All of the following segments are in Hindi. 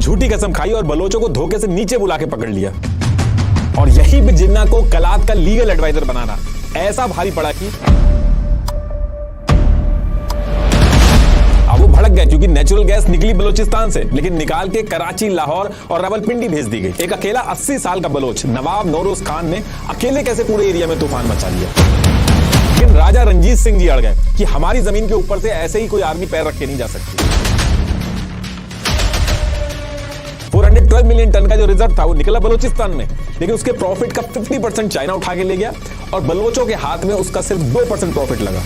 झूठी कसम खाई और बलोचों को धोखे से नीचे बुला के पकड़ लिया। और यही पे जिन्ना को कलात का लीगल एडवाइजर बनाना ऐसा भारी पड़ा कि अब वो भड़क गए, क्योंकि नेचुरल गैस निकली बलूचिस्तान से, लेकिन निकाल के कराची, लाहौर और रावलपिंडी भेज दी गई। एक अकेला 80 साल का बलोच नवाब नौरोज खान ने अकेले कैसे पूरे एरिया में तूफान मचा लिया। लेकिन राजा रंजीत सिंह जी अड़ गए कि हमारी जमीन के ऊपर से ऐसे ही कोई आर्मी पैर रख के नहीं जा सकती। 412 मिलियन टन का जो रिजर्व था वो निकला बलूचिस्तान में, लेकिन उसके प्रॉफिट का 50% चाइना उठा के ले गया और बलोचों के हाथ में उसका सिर्फ 2% प्रॉफिट लगा।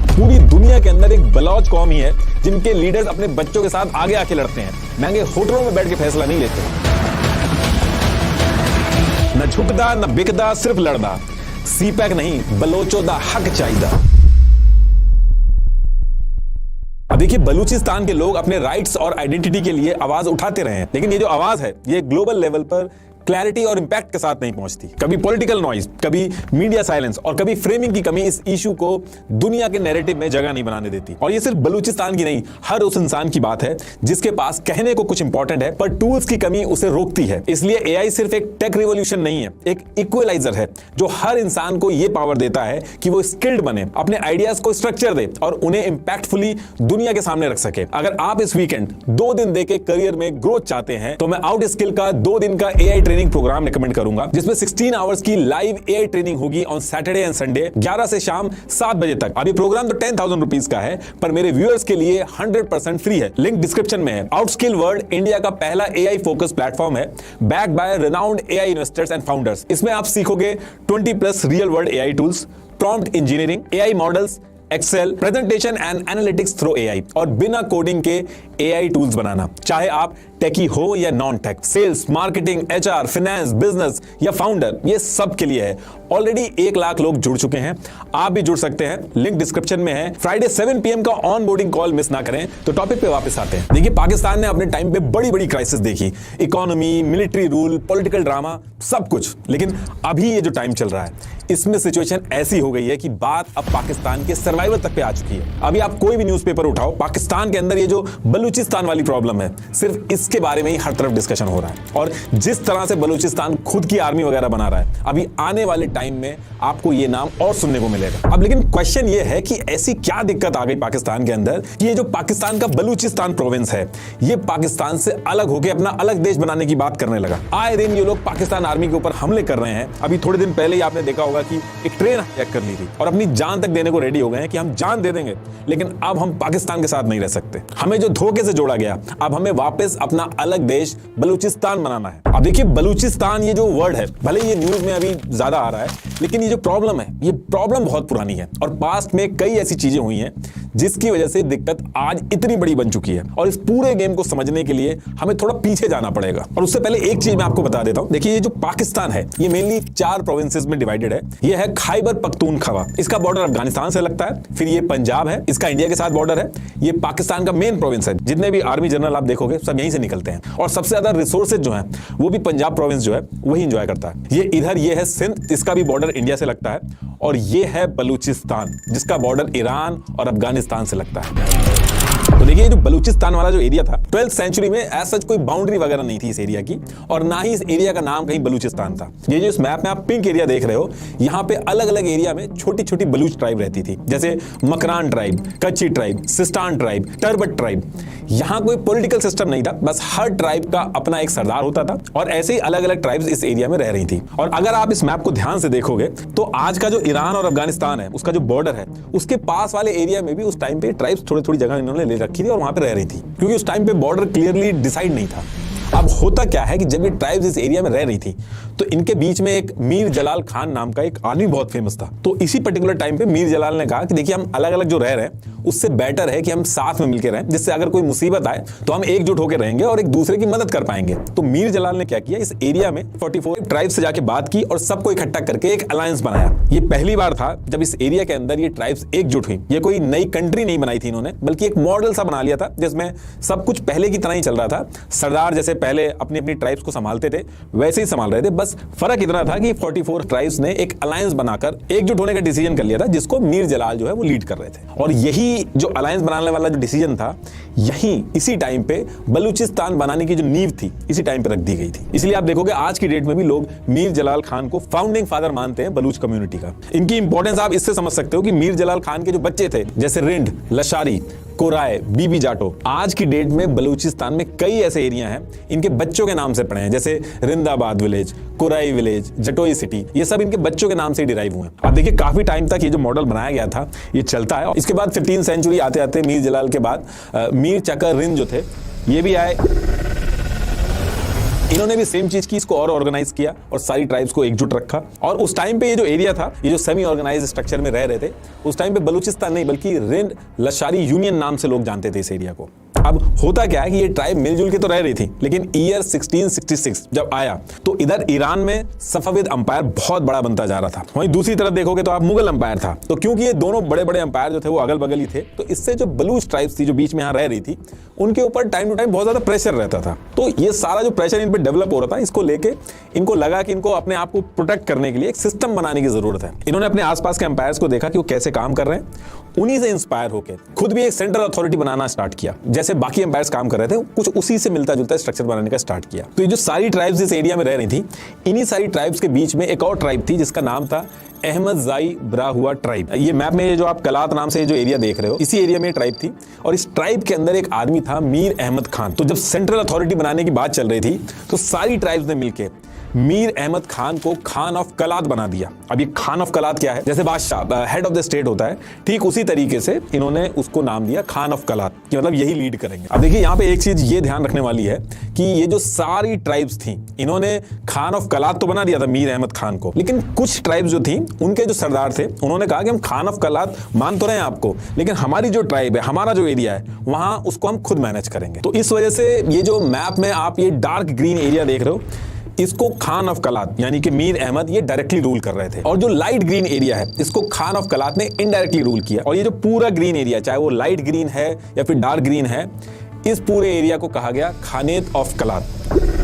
पूरी दुनिया के अंदर एक बलौच कौम ही है जिनके लीडर्स अपने बच्चों के साथ आगे आके लड़ते हैं, महंगे होटलों में बैठ के फैसला नहीं लेते। न झुकदा न बिकदा, सिर्फ लड़दा। सीपैक नहीं, बलोचों दा हक चाहिदा। अब देखिए, बलूचिस्तान के लोग अपने राइट्स और आइडेंटिटी के लिए आवाज उठाते रहे हैं, लेकिन ये जो आवाज है ये ग्लोबल लेवल पर क्लैरिटी और इंपैक्ट के साथ नहीं पहुंचती। कभी पॉलिटिकल नॉइज, कभी मीडिया साइलेंस और कभी फ्रेमिंग की कमी इस इशू को दुनिया के नैरेटिव में जगह नहीं बनाने देती। और ये सिर्फ बलूचिस्तान की नहीं, हर उस इंसान की बात है जिसके पास कहने को कुछ इंपॉर्टेंट है पर टूल्स की कमी उसे रोकती है। इसलिए एआई सिर्फ एक टेक रिवॉल्यूशन नहीं है, एक इक्वलाइजर है जो हर इंसान को यह पावर देता है कि वो स्किल्ड बने, अपने आइडियाज को स्ट्रक्चर दे और उन्हें इंपैक्टफुली दुनिया के सामने रख सके। अगर आप इस वीकेंड 2 दिन देके करियर में ग्रोथ चाहते हैं तो मैं आउट स्किल का 2 दिन का एआई ट्रेनिंग प्रोग्राम रिकमेंड करूंगा, जिसमें 16 आवर्स की लाइव एआई ट्रेनिंग होगी ऑन सैटरडे एंड संडे 11 से शाम 7 बजे तक। अभी प्रोग्राम तो 10,000 रुपीज का है, पर मेरे व्यूअर्स के लिए 100% फ्री है। लिंक डिस्क्रिप्शन में है। आउटस्किल वर्ल्ड इंडिया का पहला एआई फोकस प्लेटफॉर्म है, backed by renowned AI investors and founders. इसमें आप सीखोगे 20+ real world AI tools, prompt engineering, AI models, excel, presentation and analytics through AI और बिना कोडिंग के एआई टूल्स बनाना। चाहे आप टेकी हो या non tech, sales, marketing, HR, finance, business या फाउंडर, ये सब के लिए है। ऑलरेडी 1 लाख लोग जुड़ चुके हैं, आप भी जुड़ सकते हैं। लिंक डिस्क्रिप्शन में है। फ्राइडे 7 PM का ऑन बोर्डिंग कॉल मिस ना करें। तो टॉपिक पे वापस आते हैं। देखिए, पाकिस्तान ने अपने टाइम पे बड़ी बड़ी क्राइसिस देखी, economy, military rule, political drama, सब कुछ। लेकिन अभी ये जो टाइम चल रहा है, इसमें सिचुएशन ऐसी हो गई है कि बात अब पाकिस्तान के सर्वाइवल तक पे आ चुकी है। अभी आप कोई भी न्यूज़पेपर उठाओ, पाकिस्तान के अंदर ये जो बलूचिस्तान वाली प्रॉब्लम है, सिर्फ इसके बारे में ही हर तरफ डिस्कशन हो रहा है। और जिस तरह से बलूचिस्तान खुद की आर्मी वगैरह बना रहा है, अभी आने वाले टाइम में आपको ये नाम और सुनने को मिलेगा। अब लेकिन क्वेश्चन ये है कि ऐसी क्या दिक्कत आ गई पाकिस्तान के अंदर कि ये जो पाकिस्तान का बलूचिस्तान प्रोविंस है, ये पाकिस्तान से अलग होकर अपना अलग देश बनाने की बात करने लगा। आए दिन ये लोग पाकिस्तान आर्मी के ऊपर हमले कर रहे हैं। अभी थोड़े दिन पहले ही आपने देखा होगा कि एक ट्रेन हैक कर ली थी और अपनी जान तक देने को रेडी हो गए हैं कि हम जान दे देंगे, लेकिन अब हम पाकिस्तान के साथ नहीं रह सकते। हमें जो धोखे से जोड़ा गया, अब हमें वापस अपना अलग देश बलूचिस्तान बनाना है। अब देखिए, बलूचिस्तान ये जो वर्ड है, भले ये न्यूज में अभी ज्यादा आ रहा है, लेकिन ये जो प्रॉब्लम है, ये प्रॉब्लम बहुत पुरानी है और पास्ट में कई ऐसी चीजें हुई हैं जिसकी वजह से दिक्कत आज इतनी बड़ी बन चुकी है। और इस पूरे गेम को समझने के लिए हमें थोड़ा पीछे जाना पड़ेगा। और उससे पहले एक चीज मैं आपको बता देता हूं। देखिए, ये जो पाकिस्तान है, ये मेनली 4 प्रोविंसेस में डिवाइडेड है। ये है खैबर पख्तूनख्वा, इसका बॉर्डर अफगानिस्तान से लगता है। फिर ये पंजाब है, इसका इंडिया के साथ बॉर्डर है। ये पाकिस्तान का मेन प्रोविंस है, जितने भी आर्मी जनरल आप देखोगे सब यहीं से निकलते हैं। और सबसे ज्यादा रिसोर्सेज जो है वो भी पंजाब प्रोविंस जो है वही एंजॉय करता है। ये इधर ये है सिंध, इसका भी बॉर्डर इंडिया से लगता है। और ये है बलूचिस्तान, जिसका बॉर्डर ईरान और अफगानिस्तान से लगता है। तो देखिए, जो बलूचिस्तान वाला जो एरिया था, 12th सेंचुरी में एज सच कोई बाउंड्री वगैरह नहीं थी इस एरिया की, और ना ही इस एरिया का नाम कहीं बलूचिस्तान था। ये जो इस मैप में आप पिंक एरिया देख रहे हो, यहाँ पे अलग अलग एरिया में छोटी छोटी बलूच ट्राइब रहती थी, जैसे मकरान ट्राइब, कच्ची ट्राइब, सिस्तान ट्राइब, टर्बट ट्राइब। यहाँ कोई पॉलिटिकल सिस्टम नहीं था, बस हर ट्राइब का अपना एक सरदार होता था और ऐसे ही अलग अलग ट्राइब्स इस एरिया में रह रही थी। और अगर आप इस मैप को ध्यान से देखोगे तो आज का जो ईरान और अफगानिस्तान है, उसका जो बॉर्डर है, उसके पास वाले एरिया में भी उस टाइम पे ट्राइब्स थोड़ी थोड़ी जगह इन्होंने ले रखी थी और वहां पे रह रही थी, क्योंकि उस टाइम पे बॉर्डर क्लियरली डिसाइड नहीं था। अब होता क्या है कि जब ये ट्राइब्स इस एरिया में रह रही थी तो इनके बीच में एक मीर जलाल खान नाम का एक आदमी बहुत फेमस था। तो इसी पर्टिकुलर टाइम पे मीर जलाल ने कहा कि देखिए, हम अलग अलग जो रह रहे हैं उससे बेटर है कि हम साथ में मिलकर रहें, जिससे अगर कोई मुसीबत आए तो हम एकजुट होकर रहेंगे और एक दूसरे की मदद कर पाएंगे। तो मीर जलाल ने क्या किया, इस एरिया में 44 ट्राइब से जाके बात की और सबको इकट्ठा करके एक अलायंस बनाया। ये पहली बार था जब इस एरिया के अंदर ये ट्राइब्स एकजुट हुई। ये कोई नई कंट्री नहीं बनाई थी इन्होंने, बल्कि एक मॉडल सा बना लिया था जिसमें सब कुछ पहले की तरह ही चल रहा था। सरदार जैसे पहले अपनी अपनी ट्राइब्स को संभालते थे, वैसे ही संभाल रहे थे, बस बस फर्क इतना था कि 44 ट्राइब्स ने एक अलायंस बनाकर एकजुट होने का डिसीजन कर लिया था, जिसको मीर जलाल जो है वो लीड कर रहे थे। और यही जो अलायंस बनाने वाला जो डिसीजन था, यही इसी टाइम पे बलूचिस्तान बनाने की जो नींव थी, इसी टाइम पे रख दी गई थी। इसलिए आप देखोगे आज की डेट में भी लोग मीर जलाल खान को फाउंडिंग फादर मानते हैं बलूच कम्युनिटी का। इनकी इंपॉर्टेंस आप इससे समझ सकते हो कि मीर जलाल खान के जो बच्चे थे, जैसे रिंड, लशारी, कोराय, बीबी जाटो, आज की डेट में बलूचिस्तान में कई ऐसे एरिया हैं इनके बच्चों के नाम से पड़े हैं, जैसे Rindabad village, Korai village, Jatoi city, ये सब इनके बच्चों के नाम से डिराइव हुए हैं। अब देखिए काफी टाइम तक ये जो मॉडल बनाया गया था ये चलता है। इसके बाद 15वीं सेंचुरी आते आते मीर जलाल के बाद मीर चकर रिंद जो थे ये भी आए। इन्होंने भी सेम चीज की, इसको और ऑर्गेनाइज किया और सारी ट्राइब्स को एकजुट रखा। और उस टाइम पे ये जो एरिया था, ये जो सेमी ऑर्गेनाइज स्ट्रक्चर में रह रहे थे, उस टाइम पे बलूचिस्तान नहीं बल्कि रिंड लशारी यूनियन नाम से लोग जानते थे इस एरिया को। अब होता क्या है कि ये ट्राइब मिलजुल के तो रह रही थी, लेकिन ईयर 1666 जब आया तो इधर ईरान में सफाविद अंपायर बहुत बड़ा बनता जा रहा था। वहीं दूसरी तरफ देखोगे तो आप मुगल अंपायर था। तो क्योंकि ये दोनों बड़े बड़े अंपायर जो थे वो अगल बगल ही थे, तो इससे जो बलूच ट्राइब्स थी जो बीच में यहाँ रह रही थी, उनके ऊपर टाइम टू टाइम बहुत ज्यादा प्रेशर रहता था। तो ये सारा जो प्रेशर इन पर डेवलप हो रहा था, इसको लेके इनको लगा कि इनको अपने आप को प्रोटेक्ट करने के लिए एक सिस्टम बनाने की जरूरत है। इन्होंने अपने आसपास के अंपायर्स को देखा कि वो कैसे काम कर रहे हैं, उन्हीं से इंस्पायर होकर खुद भी एक सेंट्रल अथॉरिटी बनाना स्टार्ट किया। जैसे बाकी एम्पायर्स काम कर रहे थे, कुछ उसी से मिलता जुलता स्ट्रक्चर बनाने का स्टार्ट किया। तो ये जो सारी ट्राइब्स इस एरिया में रह रही थी, इन्हीं सारी ट्राइब्स के बीच में एक और ट्राइब थी जिसका नाम था अहमदजाई ब्राहुआ ट्राइब। ये मैप में जो आप कलात नाम से जो एरिया देख रहे हो, इसी एरिया में ट्राइब थी। और इस ट्राइब के अंदर एक आदमी था मीर अहमद खान। तो जब सेंट्रल अथॉरिटी बनाने की बात चल रही थी तो सारी ट्राइब्स ने मिलकर मीर अहमद खान को खान ऑफ कलात बना दिया। अब ये खान ऑफ कलात क्या है? जैसे बादशाह हेड ऑफ द स्टेट होता है, ठीक उसी तरीके से इन्होंने उसको नाम दिया खान ऑफ कलात, कि मतलब यही लीड करेंगे। अब देखिए यहाँ पे एक चीज ये ध्यान रखने वाली है कि ये जो सारी ट्राइब्स थी, इन्होंने खान ऑफ कलात तो बना दिया था मीर अहमद खान को, लेकिन कुछ ट्राइब्स जो थी उनके जो सरदार थे, उन्होंने कहा कि हम खान ऑफ कलात मान तो रहे हैं आपको, लेकिन हमारी जो ट्राइब है, हमारा जो एरिया है, वहां उसको हम खुद मैनेज करेंगे। तो इस वजह से ये जो मैप में आप ये डार्क ग्रीन एरिया देख रहे हो, इसको खान ऑफ कलात यानी कि मीर अहमद ये डायरेक्टली रूल कर रहे थे। और जो लाइट ग्रीन एरिया है, इसको खान ऑफ कलात ने इनडायरेक्टली रूल किया। और ये जो पूरा ग्रीन एरिया, चाहे वो लाइट ग्रीन है या फिर डार्क ग्रीन है, इस पूरे एरिया को कहा गया खानेत ऑफ कलात।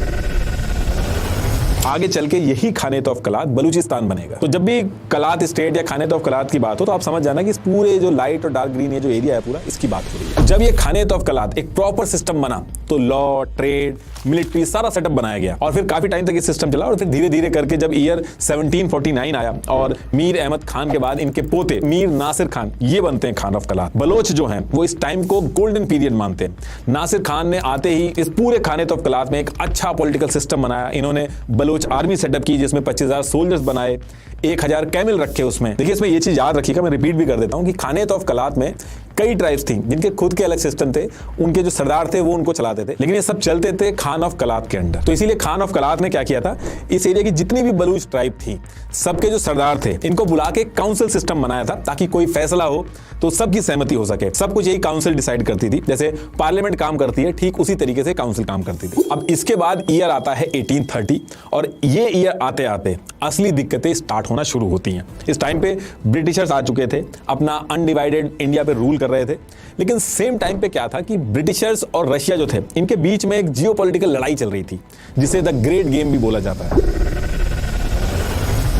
आगे चल के यही खानेत ऑफ कलात बलूचिस्तान बनेगा। तो जब भी कलात स्टेट या खानेत ऑफ कलात की बात हो, तो आप समझ जाना कि इस पूरे जो लाइट और डार्क ग्रीन ये जो एरिया है पूरा, इसकी बात हो रही है। जब ये खानेत ऑफ कलात एक प्रॉपर सिस्टम बना, तो लॉ, ट्रेड, मिलिट्री सारा सेटअप बनाया गया। और फिर काफी टाइम तक ये सिस्टम चला। और फिर धीरे धीरे करके जब ईयर 1749 आया और मीर अहमद खान के बाद इनके पोते मीर नासिर खान ये बनते हैं खान ऑफ कलात। बलोच जो हैं वो इस टाइम को गोल्डन पीरियड मानते हैं। नासिर खान ने आते ही इस पूरे खानेत ऑफ कलात में एक अच्छा पॉलिटिकल सिस्टम बनाया। इन्होंने बलोच आर्मी सेटअप की जिसमें 25,000 सोल्जर्स बनाए, 1,000 कैमल रखे उसमें। देखिए इसमें ये चीज याद रखिएगा, मैं रिपीट भी कर देता हूं कि खानेत ऑफ कलात में कई ट्राइब्स थी जिनके खुद के अलग सिस्टम थे, उनके जो सरदार थे वो उनको चलाते थे, लेकिन ये सब चलते थे खान ऑफ कलात के अंडर। तो इसीलिए खान ऑफ कलात ने क्या किया था, इस एरिया की जितनी भी बलूच ट्राइब थी, सबके जो सरदार थे, इनको बुला के काउंसिल सिस्टम बनाया था, ताकि कोई फैसला हो तो सबकी सहमति हो सके। सब कुछ यही काउंसिल डिसाइड करती थी। जैसे पार्लियामेंट काम करती है, ठीक उसी तरीके से काउंसिल काम करती थी। अब इसके बाद ईयर आता है 1830 और ये ईयर आते आते असली दिक्कतें स्टार्ट होना शुरू होती हैं। इस टाइम पे ब्रिटिशर्स आ चुके थे, अपना अनडिवाइडेड इंडिया पे रूल कर रहे थे। लेकिन सेम टाइम पे क्या था कि ब्रिटिशर्स और रशिया जो थे, इनके बीच में एक जियोपॉलिटिकल लड़ाई चल रही थी, जिसे द ग्रेट गेम भी बोला जाता है।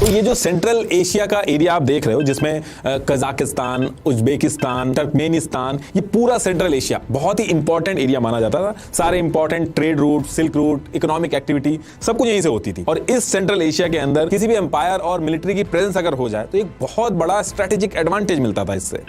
तो ये जो सेंट्रल एशिया का एरिया आप देख रहे हो, जिसमें कजाकिस्तान, उज्बेकिस्तान, टर्कमेनिस्तान, ये पूरा सेंट्रल एशिया बहुत ही इंपॉर्टेंट एरिया माना जाता था। सारे important trade route, silk route, economic activity सब कुछ यहीं से होती थी। और इस सेंट्रल एशिया के अंदर किसी भी एम्पायर और मिलिट्री की प्रेजेंस अगर हो जाए तो एक बहुत बड़ा स्ट्रेटेजिक एडवांटेज मिलता था इससे।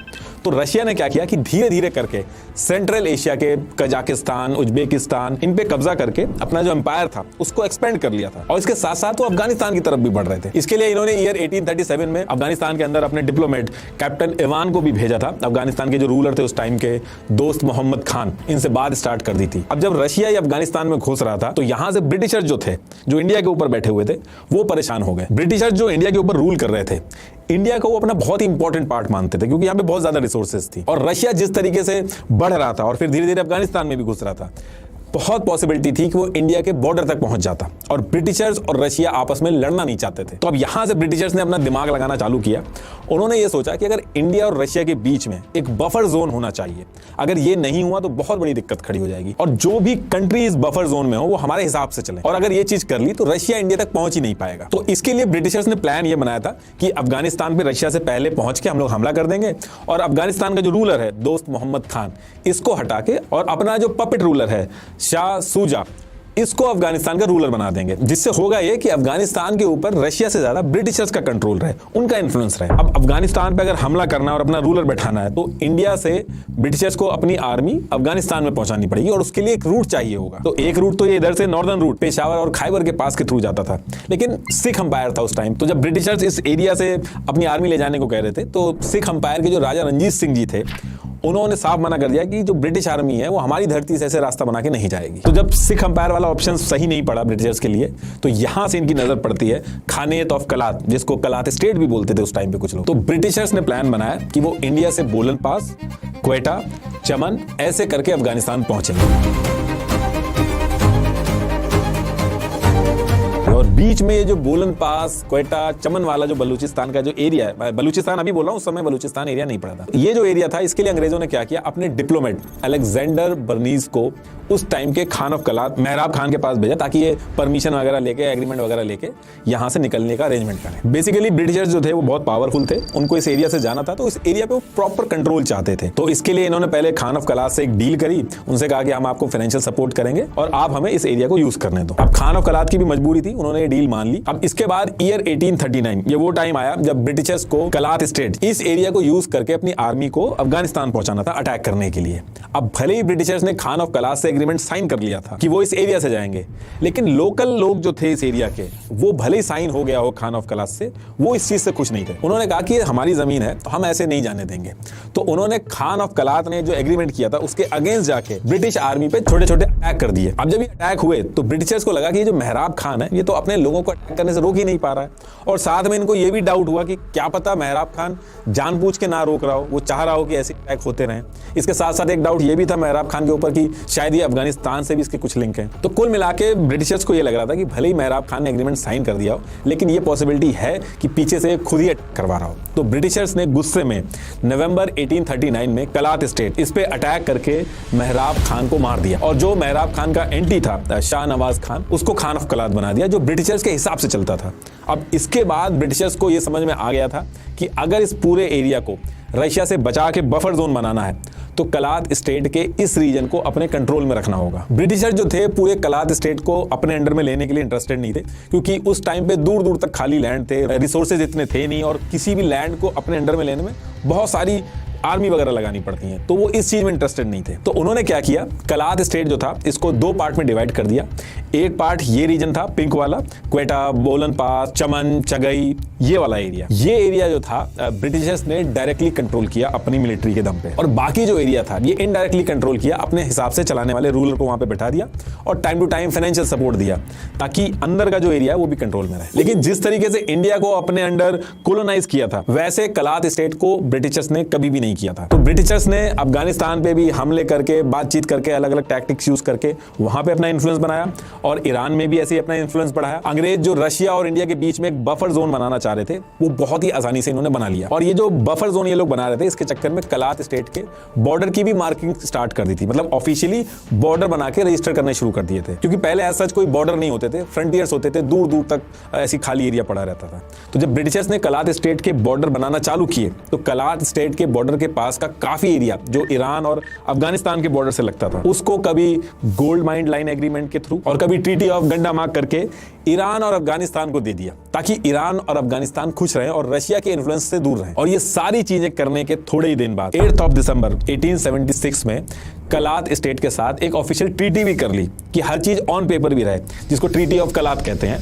तो रशिया ने क्या किया कि धीरे धीरे करके सेंट्रल एशिया के कजाकिस्तान, उज्बेकिस्तान, इन पे कब्जा करके अपना जो एम्पायर था उसको एक्सपेंड कर लिया था। और इसके साथ साथ वो अफगानिस्तान की तरफ भी बढ़ रहे थे। इसके लिए इन्होंने ईयर 1837 में अफगानिस्तान के अंदर अपने डिप्लोमेट कैप्टन इवान को भी भेजा था। अफगानिस्तान के जो रूलर थे उस टाइम के दोस्त मोहम्मद खान, इनसे बात स्टार्ट कर दी थी। अब जब रशिया या अफगानिस्तान में घुस रहा था तो यहां से ब्रिटिशर्स जो थे, जो इंडिया के ऊपर बैठे हुए थे, वो परेशान हो गए। ब्रिटिशर्स जो इंडिया के ऊपर रूल कर रहे थे, इंडिया को वो अपना बहुत ही इंपॉर्टेंट पार्ट मानते थे, क्योंकि यहाँ पे बहुत ज्यादा रिसोर्सेज थी। और रशिया जिस तरीके से बढ़ रहा था और फिर धीरे धीरे अफगानिस्तान में भी घुस रहा था, बहुत पॉसिबिलिटी थी कि वो इंडिया के बॉर्डर तक पहुंच जाता और ब्रिटिशर्स और रशिया आपस में लड़ना नहीं चाहते थे। तो अब यहां से ब्रिटिशर्स ने अपना दिमाग लगाना चालू किया। उन्होंने ये सोचा कि अगर इंडिया और रशिया के बीच में एक बफर जोन होना चाहिए, अगर ये नहीं हुआ तो बहुत बड़ी दिक्कत खड़ी हो जाएगी और जो भी कंट्री इस बफर जोन में हो वो हमारे हिसाब से चले, और अगर ये चीज कर ली तो रशिया इंडिया तक पहुंच ही नहीं पाएगा। तो इसके लिए ब्रिटिशर्स ने प्लान ये बनाया था कि अफगानिस्तान पे रशिया से पहले पहुंच के हम लोग हमला कर देंगे और अफगानिस्तान का जो रूलर है दोस्त मोहम्मद खान, इसको हटा के और अपना जो पपेट रूलर है शाह सूजा, इसको अफगानिस्तान का रूलर बना देंगे, जिससे होगा ये कि अफगानिस्तान के ऊपर रशिया से ज्यादा ब्रिटिशर्स का कंट्रोल रहे, उनका इन्फ्लुएंस रहे। अब अफगानिस्तान पे अगर हमला करना और अपना रूलर बैठाना है तो इंडिया से ब्रिटिशर्स को अपनी आर्मी अफगानिस्तान में पहुंचानी पड़ेगी और उसके लिए एक रूट चाहिए होगा। तो एक रूट तो ये इधर से नॉर्दर्न रूट पेशावर और खैबर के पास के थ्रू जाता था, लेकिन सिख अंपायर था उस टाइम। तो जब ब्रिटिशर्स इस एरिया से अपनी आर्मी ले जाने को कह रहे थे तो सिख अंपायर के जो राजा रंजीत सिंह जी थे उन्होंने साफ मना कर दिया कि जो ब्रिटिश आर्मी है वो हमारी धरती से ऐसे रास्ता बना के नहीं जाएगी। तो जब सिख अंपायर वाला ऑप्शन सही नहीं पड़ा ब्रिटिशर्स के लिए तो यहां से इनकी नजर पड़ती है खानेत ऑफ कलात, जिसको कलात स्टेट भी बोलते थे उस टाइम पे कुछ लोग। तो ब्रिटिशर्स ने प्लान बनाया कि वो इंडिया से बोलन पास, क्वेटा, चमन ऐसे करके अफगानिस्तान पहुंचेंगे और बीच में ये जो बोलन पास, क्वेटा, चमन वाला जो बलूचिस्तान का जो एरिया है, बलूचिस्तान अभी बोल रहा हूं, उस समय बलूचिस्तान एरिया नहीं पड़ा था, ये जो एरिया था इसके लिए अंग्रेजों ने क्या किया, अपने डिप्लोमेट अलेक्जेंडर बर्नीज को उस टाइम के खान ऑफ कलात मेहराब खान के पास भेजा ताकि ये परमिशन वगैरह लेके, एग्रीमेंट वगैरह लेके यहां से निकलने का अरेंजमेंट करें। बेसिकली ब्रिटिशर्स जो थे वो बहुत पावरफुल थे, उनको इस एरिया से जाना था तो इस एरिया पे वो प्रॉपर कंट्रोल चाहते थे। तो इसके लिए इन्होंने पहले खान ऑफ कलात से एक डील करी, उनसे कहा कि हम आपको फाइनेंशियल सपोर्ट करेंगे और आप हमें इस एरिया को यूज करने दो। अब खान ऑफ कलात की भी मजबूरी थी, उन्होंने ये डील मान ली। अब इसके बाद ईयर 1839 ये वो टाइम आया जब ब्रिटिशर्स को कलात स्टेट इस एरिया को यूज करके अपनी आर्मी को अफगानिस्तान पहुंचाना था अटैक करने के लिए। अब भले ही ब्रिटिशर्स ने खान ऑफ कलात से एग्रीमेंट साइन कर लिया था कि वो इस एरिया से जाएंगे, लेकिन लोकल लोग जो थे इस एरिया के वो भले ही साइन हो गया हो खान ऑफ कलात से, वो इस चीज से खुश नहीं थे। उन्होंने कहा कि हमारी जमीन है तो हम ऐसे नहीं जाने देंगे। तो उन्होंने खान ऑफ कलात ने जो एग्रीमेंट किया था उसके अगेंस्ट जाके ब्रिटिश आर्मी पे छोटे छोटे अटैक कर दिए। अब जब ये अटैक हुए तो ब्रिटिशर्स को लगा कि ये जो मेहराब खान है ये तो अपने लोगों को अटैक करने से रोक ही नहीं पा रहा है, और साथ में इनको ये भी डाउट हुआ कि क्या पता मेहराब खान जानबूझ के ना रोक रहा हो, वो चाह रहा हो कि ऐसे अटैक होते रहें। इसके साथ साथ एक डाउट ये भी था मेहराब खान के ऊपर कि शायद ये अफगानिस्तान से भी इसके कुछ लिंक हैं। तो कुल मिला के ब्रिटिशर्स को ये लग रहा था कि भले ही मेहराब खान ने एग्रीमेंट साइन कर दिया हो, लेकिन ये पॉसिबिलिटी है कि पीछे से खुद ही अटैक करवा रहा हो। तो ब्रिटिशर्स ने गुस्से में नवंबर 1839 में कलात स्टेट इस पे अटैक करके मेहराब खान को मार दिया, और जो मेहराब खान का एंटी था शाह नवाज खान, उसको खान ऑफ कलात बना दिया जो ब्रिटिशर्स के हिसाब से चलता था। अब इसके बाद ब्रिटिशर्स को यह समझ में आ गया था कि अगर इस पूरे एरिया को रशिया से बचा के बफर जोन बनाना है तो कलात स्टेट के इस रीजन को अपने कंट्रोल में रखना होगा। ब्रिटिशर जो थे पूरे कलात स्टेट को अपने अंडर में लेने के लिए इंटरेस्टेड नहीं थे, क्योंकि उस टाइम पे दूर दूर तक खाली लैंड थे, रिसोर्सेज इतने थे नहीं, और किसी भी लैंड को अपने अंडर में लेने में बहुत सारी आर्मी वगैरह लगानी पड़ती हैं, तो वो इस चीज में इंटरेस्टेड नहीं थे। तो उन्होंने क्या किया, कलात स्टेट जो था इसको दो पार्ट में डिवाइड कर दिया। एक पार्ट ये रीजन था पिंक वाला, क्वेटा, बोलन पास, चमन, चगई, ये वाला एरिया। ये एरिया जो था ब्रिटिशर्स ने डायरेक्टली कंट्रोल किया अपनी मिलिट्री के दम पे, और बाकी जो एरिया था ये इनडायरेक्टली कंट्रोल किया, अपने हिसाब से चलाने वाले रूलर को वहां पे बैठा दिया और time to time financial support दिया ताकि अंदर का जो एरिया है वो भी कंट्रोल में रहे। लेकिन जिस तरीके से इंडिया को अपने अंडर कोलोनाइज किया था वैसे कलात स्टेट को ब्रिटिशर्स ने कभी भी नहीं किया था। तो ब्रिटिशर्स ने अफगानिस्तान पे भी हमले करके, बातचीत करके, अलग अलग टैक्टिक्स यूज करके वहां पे अपना इन्फ्लुएंस बनाया, और ईरान में भी ऐसे ही अपना इन्फ्लुएंस बढ़ाया। अंग्रेज जो रशिया और इंडिया के बीच में एक बफर जोन बनाना चाह रहे थे वो बहुत ही आसानी से इन्होंने बना लिया, और ये जो बफर जोन ये लोग बना रहे थे इसके चक्कर में कलात स्टेट के बॉर्डर की भी मार्किंग स्टार्ट कर दी थी, मतलब ऑफिशियली बॉर्डर बना के रजिस्टर करने शुरू कर दिए थे, क्योंकि पहले ऐसा कोई बॉर्डर नहीं होते थे, फ्रंटियर्स होते थे, दूर दूर तक ऐसी खाली एरिया पड़ा रहता था। तो जब ब्रिटिशर्स ने कलात स्टेट के बॉर्डर बनाना चालू किए तो कलात स्टेट के बॉर्डर के पास का काफी एरिया जो ईरान और अफगानिस्तान के बॉर्डर से लगता था उसको कभी गोल्ड माइन लाइन एग्रीमेंट के थ्रू और कभी ट्रीटी ऑफ गंडामार्क करके ईरान और अफगानिस्तान को दे दिया, ताकि ईरान और अफगानिस्तान खुश रहें और रशिया के इन्फ्लुएंस से दूर रहें। और ये सारी चीजें करने के थोड़े ही दिन बाद 8 दिसंबर 1876 में कलात स्टेट के साथ एक ऑफिशियल ट्रीटी भी कर ली कि हर चीज ऑन पेपर भी रहे, जिसको ट्रीटी ऑफ कलात कहते हैं।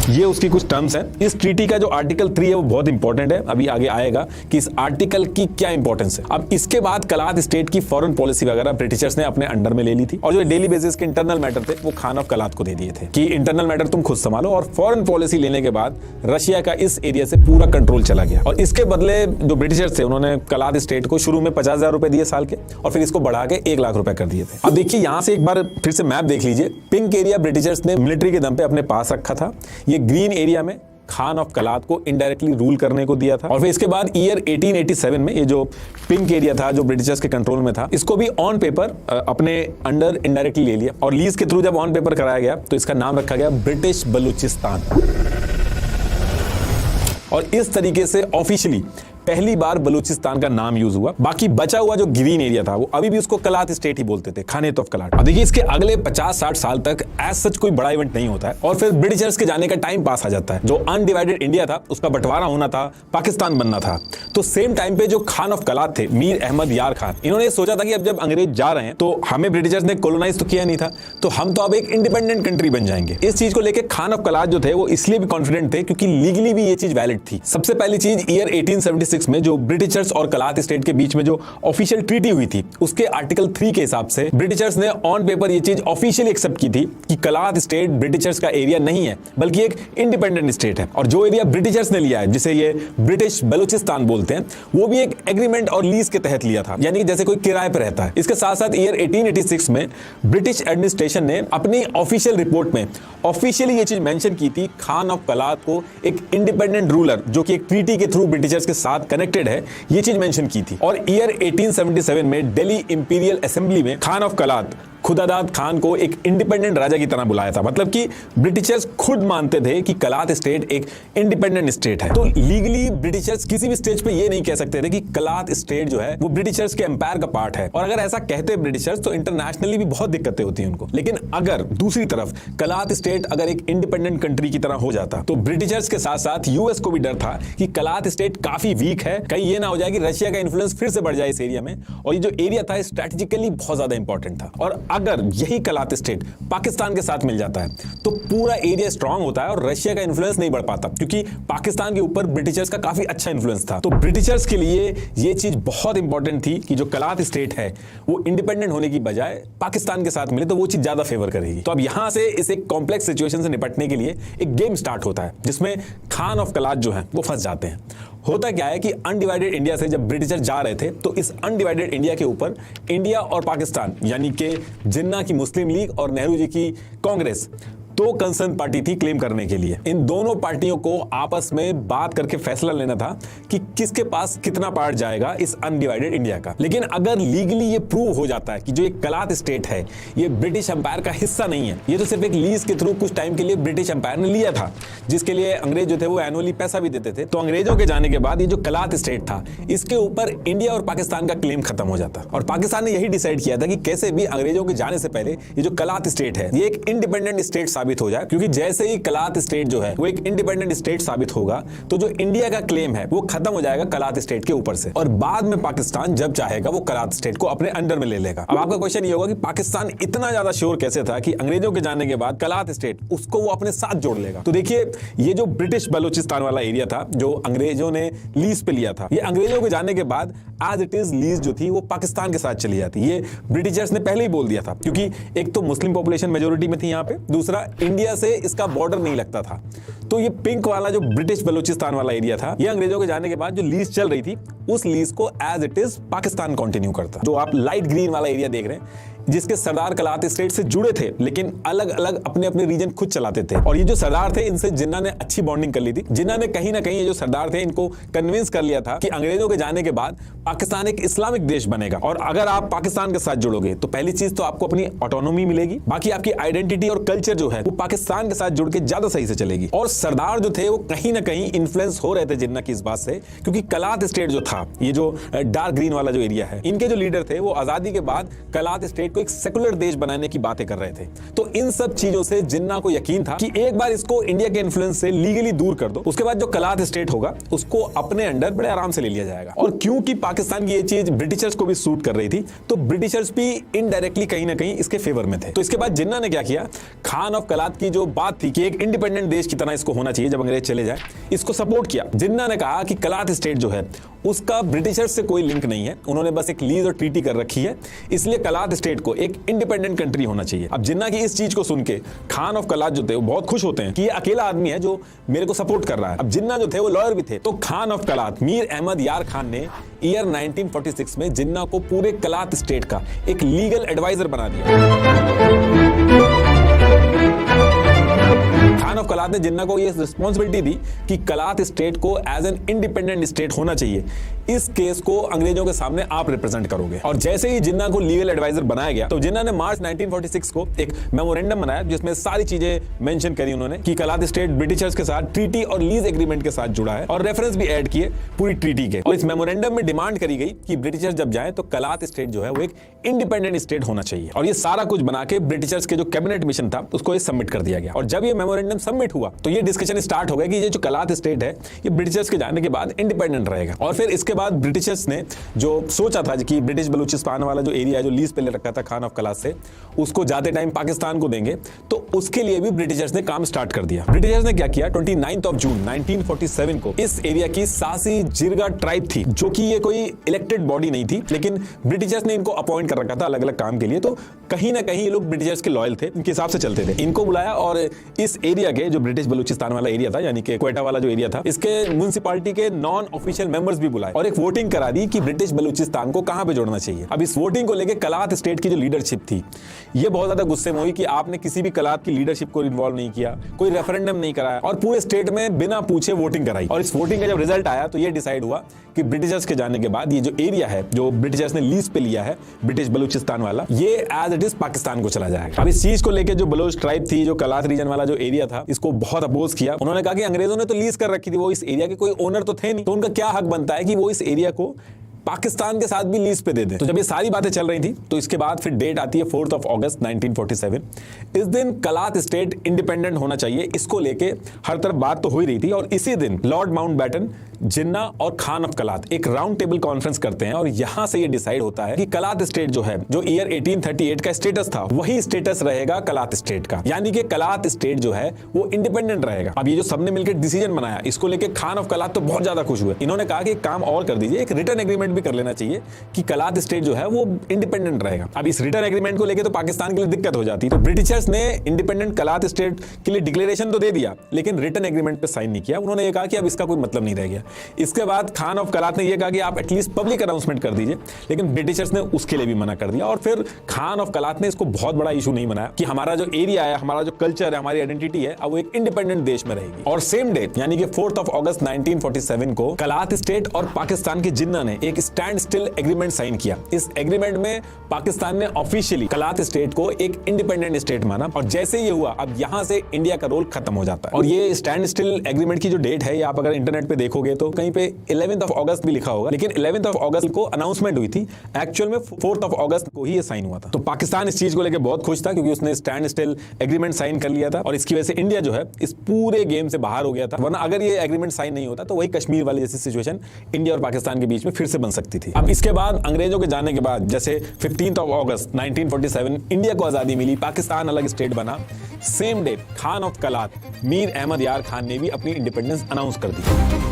ये उसकी कुछ टर्म्स हैं। इस ट्रीटी का जो आर्टिकल 3 है वो बहुत इंपॉर्टेंट है, अभी आगे आएगा कि इस आर्टिकल की क्या इंपॉर्टेंस है। अब इसके बाद कलात स्टेट की फॉरेन पॉलिसी वगैरह ब्रिटिशर्स ने अपने अंडर में ले ली थी, और जो डेली बेसिस के इंटरनल मैटर थे वो खान ऑफ कलात को दे दिए थे कि इंटरनल मैटर तुम खुद संभालो। और फॉरेन पॉलिसी लेने के बाद रशिया का इस एरिया से पूरा कंट्रोल चला गया, और इसके बदले जो ब्रिटिशर्स थे उन्होंने कलात स्टेट को शुरू में 50,000 रुपए दिए साल के, और फिर इसको बढ़ा के 1 लाख रुपए कर दिए थे। अब देखिए यहां से एक बार फिर से मैप देख लीजिए। पिंक एरिया ब्रिटिशर्स ने मिलिट्री के दम पे अपने पास रखा था, ये ग्रीन एरिया में खान ऑफ कलात को इनडायरेक्टली रूल करने को दिया था। और फिर इसके बाद ईयर 1887 में ये जो पिंक एरिया था जो ब्रिटिशर्स के कंट्रोल में था, इसको भी ऑन पेपर अपने अंडर इनडायरेक्टली ले लिया, और लीज के थ्रू जब ऑन पेपर कराया गया तो इसका नाम रखा गया ब्रिटिश बलूचिस्तान। और इस तरीके से ऑफिशियली पहली बार बलूचिस्तान का नाम यूज हुआ। बाकी बचा हुआ जो ग्रीन एरिया था वो अभी भी उसको कलात स्टेट ही बोलते थे, खानेत ऑफ कलात। अब देखिए इसके अगले 50-60 साल तक एज सच कोई बड़ा इवेंट नहीं होता है, और फिर ब्रिटिशर्स के जाने का टाइम पास आ जाता है। जो अनडिवाइडेड इंडिया था उसका बंटवारा होना था, पाकिस्तान बनना था। तो सेम टाइम पे जो खान ऑफ कलात थे, मीर अहमद यार खान, इन्होंने सोचा था कि अब जब अंग्रेज जा रहे हैं तो हमें ब्रिटिशर्स ने कॉलोनाइज तो किया नहीं था, तो हम तो अब एक इंडिपेंडेंट कंट्री बन जाएंगे। इस चीज को लेकर खान ऑफ कलात जो थे वो इसलिए भी कॉन्फिडेंट थे क्योंकि लीगली भी ये चीज वैलिड थी। सबसे पहली चीज ईयर 1876 में जो ब्रिटिश और कलात स्टेट के बीच में जो ऑफिशियल ट्रीटी हुई थी उसके आर्टिकल 3 के हिसाब से ब्रिटिशर्स ने ऑन पेपर ये चीज ऑफिशियली एक्सेप्ट की थी कि कलात स्टेट ब्रिटिशर्स का एरिया नहीं है बल्कि एक इंडिपेंडेंट स्टेट है। और जो एरिया ब्रिटिशर्स ने लिया है जिसे ये ब्रिटिश बलूचिस्तान बोलते हैं, वो भी एक एग्रीमेंट और लीज के तहत लिया था, यानी कि जैसे कोई किराए पर रहता है। इसके साथ साथ ईयर 1886 में ब्रिटिश एडमिनिस्ट्रेशन ने अपनी ऑफिशियल रिपोर्ट में ऑफिशियली ये चीज मेंशन की थी, खान ऑफ कलात को एक इंडिपेंडेंट रूलर जो कि एक ट्रीटी के थ्रू ब्रिटिशर्स के साथ कनेक्टेड है, ये चीज मेंशन की थी। और ईयर 1877 में दिल्ली इंपीरियल असेंबली में खान ऑफ कलात खुदादाद खान को एक इंडिपेंडेंट राजा की तरह बुलाया था। मतलब कि ब्रिटिशर्स खुद मानते थे कि कलात स्टेट एक इंडिपेंडेंट स्टेट है। तो लीगली ब्रिटिशर्स किसी भी स्टेज पे ये नहीं कह सकते थे कि कलात स्टेट जो है वो ब्रिटिशर्स के एम्पायर का पार्ट है, और अगर ऐसा कहते ब्रिटिशर्स तो इंटरनेशनली भी बहुत दिक्कतें होती हैं उनको। लेकिन अगर दूसरी तरफ कलात स्टेट अगर एक इंडिपेंडेंट कंट्री की तरह हो जाता तो ब्रिटिशर्स के साथ साथ यूएस को भी डर था कि कलात स्टेट काफी वीक है, कहीं ये ना हो जाए कि रशिया का इन्फ्लुएंस फिर से बढ़ जाए इस एरिया में। और ये जो एरिया था स्ट्रेटेजिकली बहुत ज्यादा इंपॉर्टेंट था, और अगर यही कलात स्टेट पाकिस्तान के साथ मिल जाता है तो पूरा एरिया स्ट्रांग होता है और रशिया का इन्फ्लुएंस नहीं बढ़ पाता, क्योंकि पाकिस्तान के ऊपर ब्रिटिशर्स का काफी अच्छा इन्फ्लुएंस था। तो ब्रिटिशर्स के लिए यह चीज बहुत इंपॉर्टेंट थी कि जो कलात स्टेट है वो इंडिपेंडेंट होने की बजाय पाकिस्तान के साथ मिले तो वो चीज ज्यादा फेवर करेगी। तो अब यहां से इस एक कॉम्प्लेक्स सिचुएशन से निपटने के लिए एक गेम स्टार्ट होता है जिसमें खान ऑफ कलात जो है वो फंस जाते हैं। होता क्या है कि अनडिवाइडेड इंडिया से जब ब्रिटिशर जा रहे थे तो इस अनडिवाइडेड इंडिया के ऊपर इंडिया और पाकिस्तान यानी कि जिन्ना की मुस्लिम लीग और नेहरू जी की कांग्रेस दो कंसर्न पार्टी थी क्लेम करने के लिए। इन दोनों पार्टियों को आपस में बात करके फैसला लेना था कि किसके पास कितना पार्ट जाएगा इस अनडिवाइडेड इंडिया का। लेकिन अगर लीगली ये प्रूव हो जाता है कि जो एक कलात स्टेट है ये ब्रिटिश एम्पायर का हिस्सा नहीं है, ये तो सिर्फ एक लीज के थ्रू कुछ टाइम के लिए ब्रिटिश एम्पायर ने लिया था, जिसके लिए अंग्रेज जो थे वो एनुअली पैसा भी देते थे। तो अंग्रेजों के जाने के बाद ये जो कलात स्टेट था इसके ऊपर इंडिया और पाकिस्तान का क्लेम खत्म हो जाता, और पाकिस्तान ने यही डिसाइड किया था कि कैसे भी अंग्रेजों के जाने से पहले ये जो कलात स्टेट है ये एक इंडिपेंडेंट स्टेट साबित हो जाए, क्योंकि जैसे ही कलात स्टेट जो है वो एक इंडिपेंडेंट स्टेट साबित होगा तो जो इंडिया का क्लेम है वो खत्म हो जाएगा कलात स्टेट के ऊपर से, और बाद में पाकिस्तान जब चाहेगा वो कलात स्टेट को अपने अंडर में ले लेगा। अब आपका क्वेश्चन ये होगा कि पाकिस्तान इतना ज्यादा श्योर कैसे था कि अंग्रेजों के जाने के बाद कलात स्टेट उसको वो अपने साथ जोड़ लेगा। तो देखिए ये जो ब्रिटिश बलूचिस्तान वाला एरिया था जो अंग्रेजों ने लीज पे लिया था, ये अंग्रेजों के जाने के बाद एज इट इज लीज जो थी वो पाकिस्तान के साथ चली जाती। ये ब्रिटिशर्स ने पहले ही बोल दिया था, क्योंकि एक तो मुस्लिम पॉपुलेशन मेजोरिटी में थी यहाँ पे, दूसरा इंडिया से इसका बॉर्डर नहीं लगता था। तो ये पिंक वाला जो ब्रिटिश बलूचिस्तान वाला एरिया था ये अंग्रेजों के जाने के बाद जो लीज चल रही थी उस लीज को as it is Pakistan continue करता। जो आप लाइट ग्रीन वाला एरिया देख रहे हैं जिसके सरदार कलात स्टेट से जुड़े थे लेकिन अलग अलग अपने अपने रीजन खुद चलाते थे, और ये जो सरदार थे इनसे जिन्ना ने अच्छी बॉन्डिंग कर ली थी। जिन्ना ने कहीं ना कहीं ये जो सरदार थे इनको कन्विंस कर लिया था कि अंग्रेजों के जाने के बाद पाकिस्तान एक इस्लामिक देश बनेगा, और अगर आप पाकिस्तान के साथ जुड़ोगे तो पहली चीज तो आपको अपनी ऑटोनॉमी मिलेगी, बाकी आपकी आइडेंटिटी और कल्चर जो है वो पाकिस्तान के साथ जुड़ के ज्यादा सही से चलेगी। और सरदार जो थे वो कहीं ना कहीं इन्फ्लुएंस हो रहे थे जिन्ना की इस बात से, क्योंकि कलात स्टेट जो था था, ये जो डार्क ग्रीन वाला जो एरिया है, इनके जो लीडर थे वो आजादी के बाद कलात स्टेट को एक सेकुलर देश बनाने की बातें कर रहे थे। तो इन सब चीजों से जिन्ना को यकीन था कि एक बार इसको इंडिया के इन्फ्लुएंस से लीगली दूर कर दो, उसके बाद जो कलात स्टेट होगा उसको अपने अंडर बड़े आराम से ले लिया जाएगा। और क्योंकि पाकिस्तान की ये चीज ब्रिटिशर्स को भी सूट कर रही थी, तो ब्रिटिशर्स भी इनडायरेक्टली कहीं ना कहीं इसके फेवर में थे। तो इसके बाद जिन्ना ने क्या किया, खान ऑफ कलात की जो बात थी कि एक इंडिपेंडेंट देश की तरह इसको होना चाहिए जब अंग्रेज चले जाए, इसको सपोर्ट किया। जिन्ना ने कहा कि कलात स्टेट जो है उसका ब्रिटिशर्स से कोई लिंक नहीं है, उन्होंने बस एक लीज और ट्रीटी कर रखी है, इसलिए कलात स्टेट को एक इंडिपेंडेंट कंट्री होना चाहिए। अब जिन्ना की इस चीज को सुन के खान ऑफ कलात जो थे वो बहुत खुश होते हैं कि ये अकेला आदमी है जो मेरे को सपोर्ट कर रहा है। अब जिन्ना जो थे वो लॉयर भी थे, तो खान ऑफ कलात मीर अहमद यार खान ने ईयर 1946 में जिन्ना को पूरे कलात स्टेट का एक लीगल एडवाइजर बना दिया। खान ऑफ कलात ने जिन्ना को यह रिस्पॉन्सिबिलिटी दी कि कलात स्टेट को एज एन इंडिपेंडेंट स्टेट होना चाहिए, इस केस को अंग्रेजों के सामने आप रिप्रेजेंट करोगे। और जैसे ही जिन्ना को लीगल एडवाइजर बनाया गया, तो जिन्ना ने मार्च 1946 को एक मेमोरेंडम बनाया जिसमें सारी चीजें मेंशन करी उन्होंने कि कलात स्टेट ब्रिटिशर्स के साथ ट्रीटी और लीज एग्रीमेंट के साथ जुड़ा है, और रेफरेंस भी ऐड किए पूरी ट्रीटी के। और इस मेमोरेंडम में डिमांड करी गई कि ब्रिटिशर्स जब जाए तो कलात स्टेट जो है वो एक इंडिपेंडेंट स्टेट होना चाहिए। और ये सारा कुछ बना के ब्रिटिशर्स के जो कैबिनेट मिशन था उसको ये सबमिट कर दिया गया। और जब ये मेमोरेंडम सबमिट हुआ तो ये डिस्कशन स्टार्ट हो गया कि ये जो कलात स्टेट है ये ब्रिटिशर्स के जाने के बाद इंडिपेंडेंट रहेगा। और फिर इसके बाद ब्रिटिशर्स ने जो सोचा था कि ब्रिटिश बलूचिस्तान वाला जो एरिया है जो लीज पे ले रखा था खान ऑफ कलात से, उसको जाते टाइम पाकिस्तान को देंगे, तो उसके लिए भी ब्रिटिशर्स ने काम स्टार्ट कर दिया। ब्रिटिशर्स ने क्या किया, 29 जून 1947 को इस एरिया की सासी जिरगा ट्राइब थी, जो कि ये कोई इलेक्टेड बॉडी नहीं थी, लेकिन ब्रिटिशर्स ने इनको अपॉइंट कर रखा था अलग अलग काम के लिए, तो कहीं ना कहीं ये लोग ब्रिटिशर्स के लॉयल थे, इनके हिसाब से चलते थे। इनको बुलाया और इस एरिया के जो ब्रिटिश बलूचिस्तान वाला एरिया था, यानी कि क्वेटा वाला जो एरिया था, इसके म्युनिसिपैलिटी के नॉन ऑफिशियल मेंबर्स भी बुलाए और एक वोटिंग करा दी कि ब्रिटिश बलूचिस्तान को कहां पे जोड़ना चाहिए। अब इस वोटिंग को लेकर कलात स्टेट की जो लीडरशिप थी ये बहुत ज्यादा गुस्से में हुई कि आपने किसी भी कलात की लीडरशिप को इन्वॉल्व नहीं किया, कोई रेफरेंडम नहीं कराया और पूरे स्टेट में बिना पूछे वोटिंग कराई। और इस वोटिंग का जब रिजल्ट आया तो ये डिसाइड हुआ कि ब्रिटिशर्स के जाने के बाद ये जो एरिया है जो ब्रिटिशर्स ने लीज पे लिया है ब्रिटिश बलूचिस्तान वाला, ये एज इट इज पाकिस्तान को चला जाएगा। अब इस चीज को लेकर जो बलोच ट्राइब थी, जो कलात रीजन वाला जो एरिया था, इसको बहुत अपोज किया। उन्होंने कहा कि अंग्रेजों ने तो लीज कर रखी थी, वो इस एरिया के कोई ओनर तो थे नहीं, तो उनका क्या हक बनता है कि वो इस एरिया को पाकिस्तान के साथ भी लीज पे दे दें। तो जब ये सारी बातें चल रही थी तो इसके बाद फिर डेट आती है 4 अगस्त 1947। इस दिन कलात स्टेट इंडिपेंडेंट होना चाहिए, इसको लेके हर तरफ बात तो हो ही रही थी। और इसी दिन लॉर्ड माउंटबेटन, जिन्ना और खान ऑफ कलात एक राउंड टेबल कॉन्फ्रेंस करते हैं और यहां से ये डिसाइड होता है कि कलात स्टेट जो है, जो ईयर 1838 का स्टेटस था, वही स्टेटस रहेगा कलात स्टेट का, यानी कि कलात स्टेट जो है वो इंडिपेंडेंट रहेगा। अब ये जो सबने मिलकर डिसीजन बनाया, इसको लेके खान ऑफ कलात तो बहुत ज्यादा खुश हुए। इन्होंने कहा कि एक काम और कर दीजिए, एक रिटर्न एग्रीमेंट भी कर लेना चाहिए कि कलात स्टेट जो है वो इंडिपेंडेंट रहेगा। अब इस रिटर्न एग्रीमेंट को लेके तो पाकिस्तान के लिए दिक्कत हो जाती, तो ब्रिटिशर्स ने इंडिपेंडेंट कलात स्टेट के लिए डिक्लेरेशन तो दे दिया, लेकिन रिटर्न एग्रीमेंट पे साइन नहीं किया। उन्होंने ये कहा कि अब इसका कोई मतलब नहीं रह गया। इसके बाद खान ऑफ कलात ने यह कहा कि आप एटलीस्ट पब्लिक अनाउंसमेंट कर दीजिए, लेकिन ब्रिटिशर्स ने उसके लिए भी मना कर दिया। और फिर खान ऑफ कलात ने इसको बहुत बड़ा इशू नहीं बनाया कि हमारा जो एरिया है, हमारा जो कल्चर है, हमारी आइडेंटिटी है, अब वो एक इंडिपेंडेंट देश में रहेगी। और सेम डे यानी कि 4 अगस्त 1947 को कलात स्टेट और पाकिस्तान के जिन्ना ने एक स्टैंड स्टिल एग्रीमेंट साइन किया। इस एग्रीमेंट में पाकिस्तान ने ऑफिशियली कलात स्टेट को एक इंडिपेंडेंट स्टेट माना, और जैसे ये हुआ अब यहां से इंडिया का रोल खत्म हो जाता है। और ये स्टैंड स्टिल एग्रीमेंट की जो डेट है, आप अगर इंटरनेट पे देखोगे तो कहीं पे 11 अगस्त भी लिखा होगा, लेकिन 11 अगस्त को अनाउंसमेंट हुई थी, एक्चुअल में 4 अगस्त को ही ये साइन हुआ था। तो पाकिस्तान इस चीज को लेकर बहुत खुश था क्योंकि उसने स्टैंड स्टिल एग्रीमेंट साइन कर लिया था, और इसकी वजह से इंडिया जो है इस पूरे गेम से बाहर हो गया था। वरना अगर ये एग्रीमेंट साइन नहीं होता तो वही कश्मीर वाली जैसी सिचुएशन इंडिया और पाकिस्तान के बीच में फिर से बन सकती थी। अब इसके बाद अंग्रेजों के जाने के बाद जैसे 15 अगस्त 1947 इंडिया को आजादी मिली, पाकिस्तान अलग स्टेट बना, same day Khan of Kalat Mir Ahmad Yar Khan ने भी अपनी इंडिपेंडेंस अनाउंस कर दी।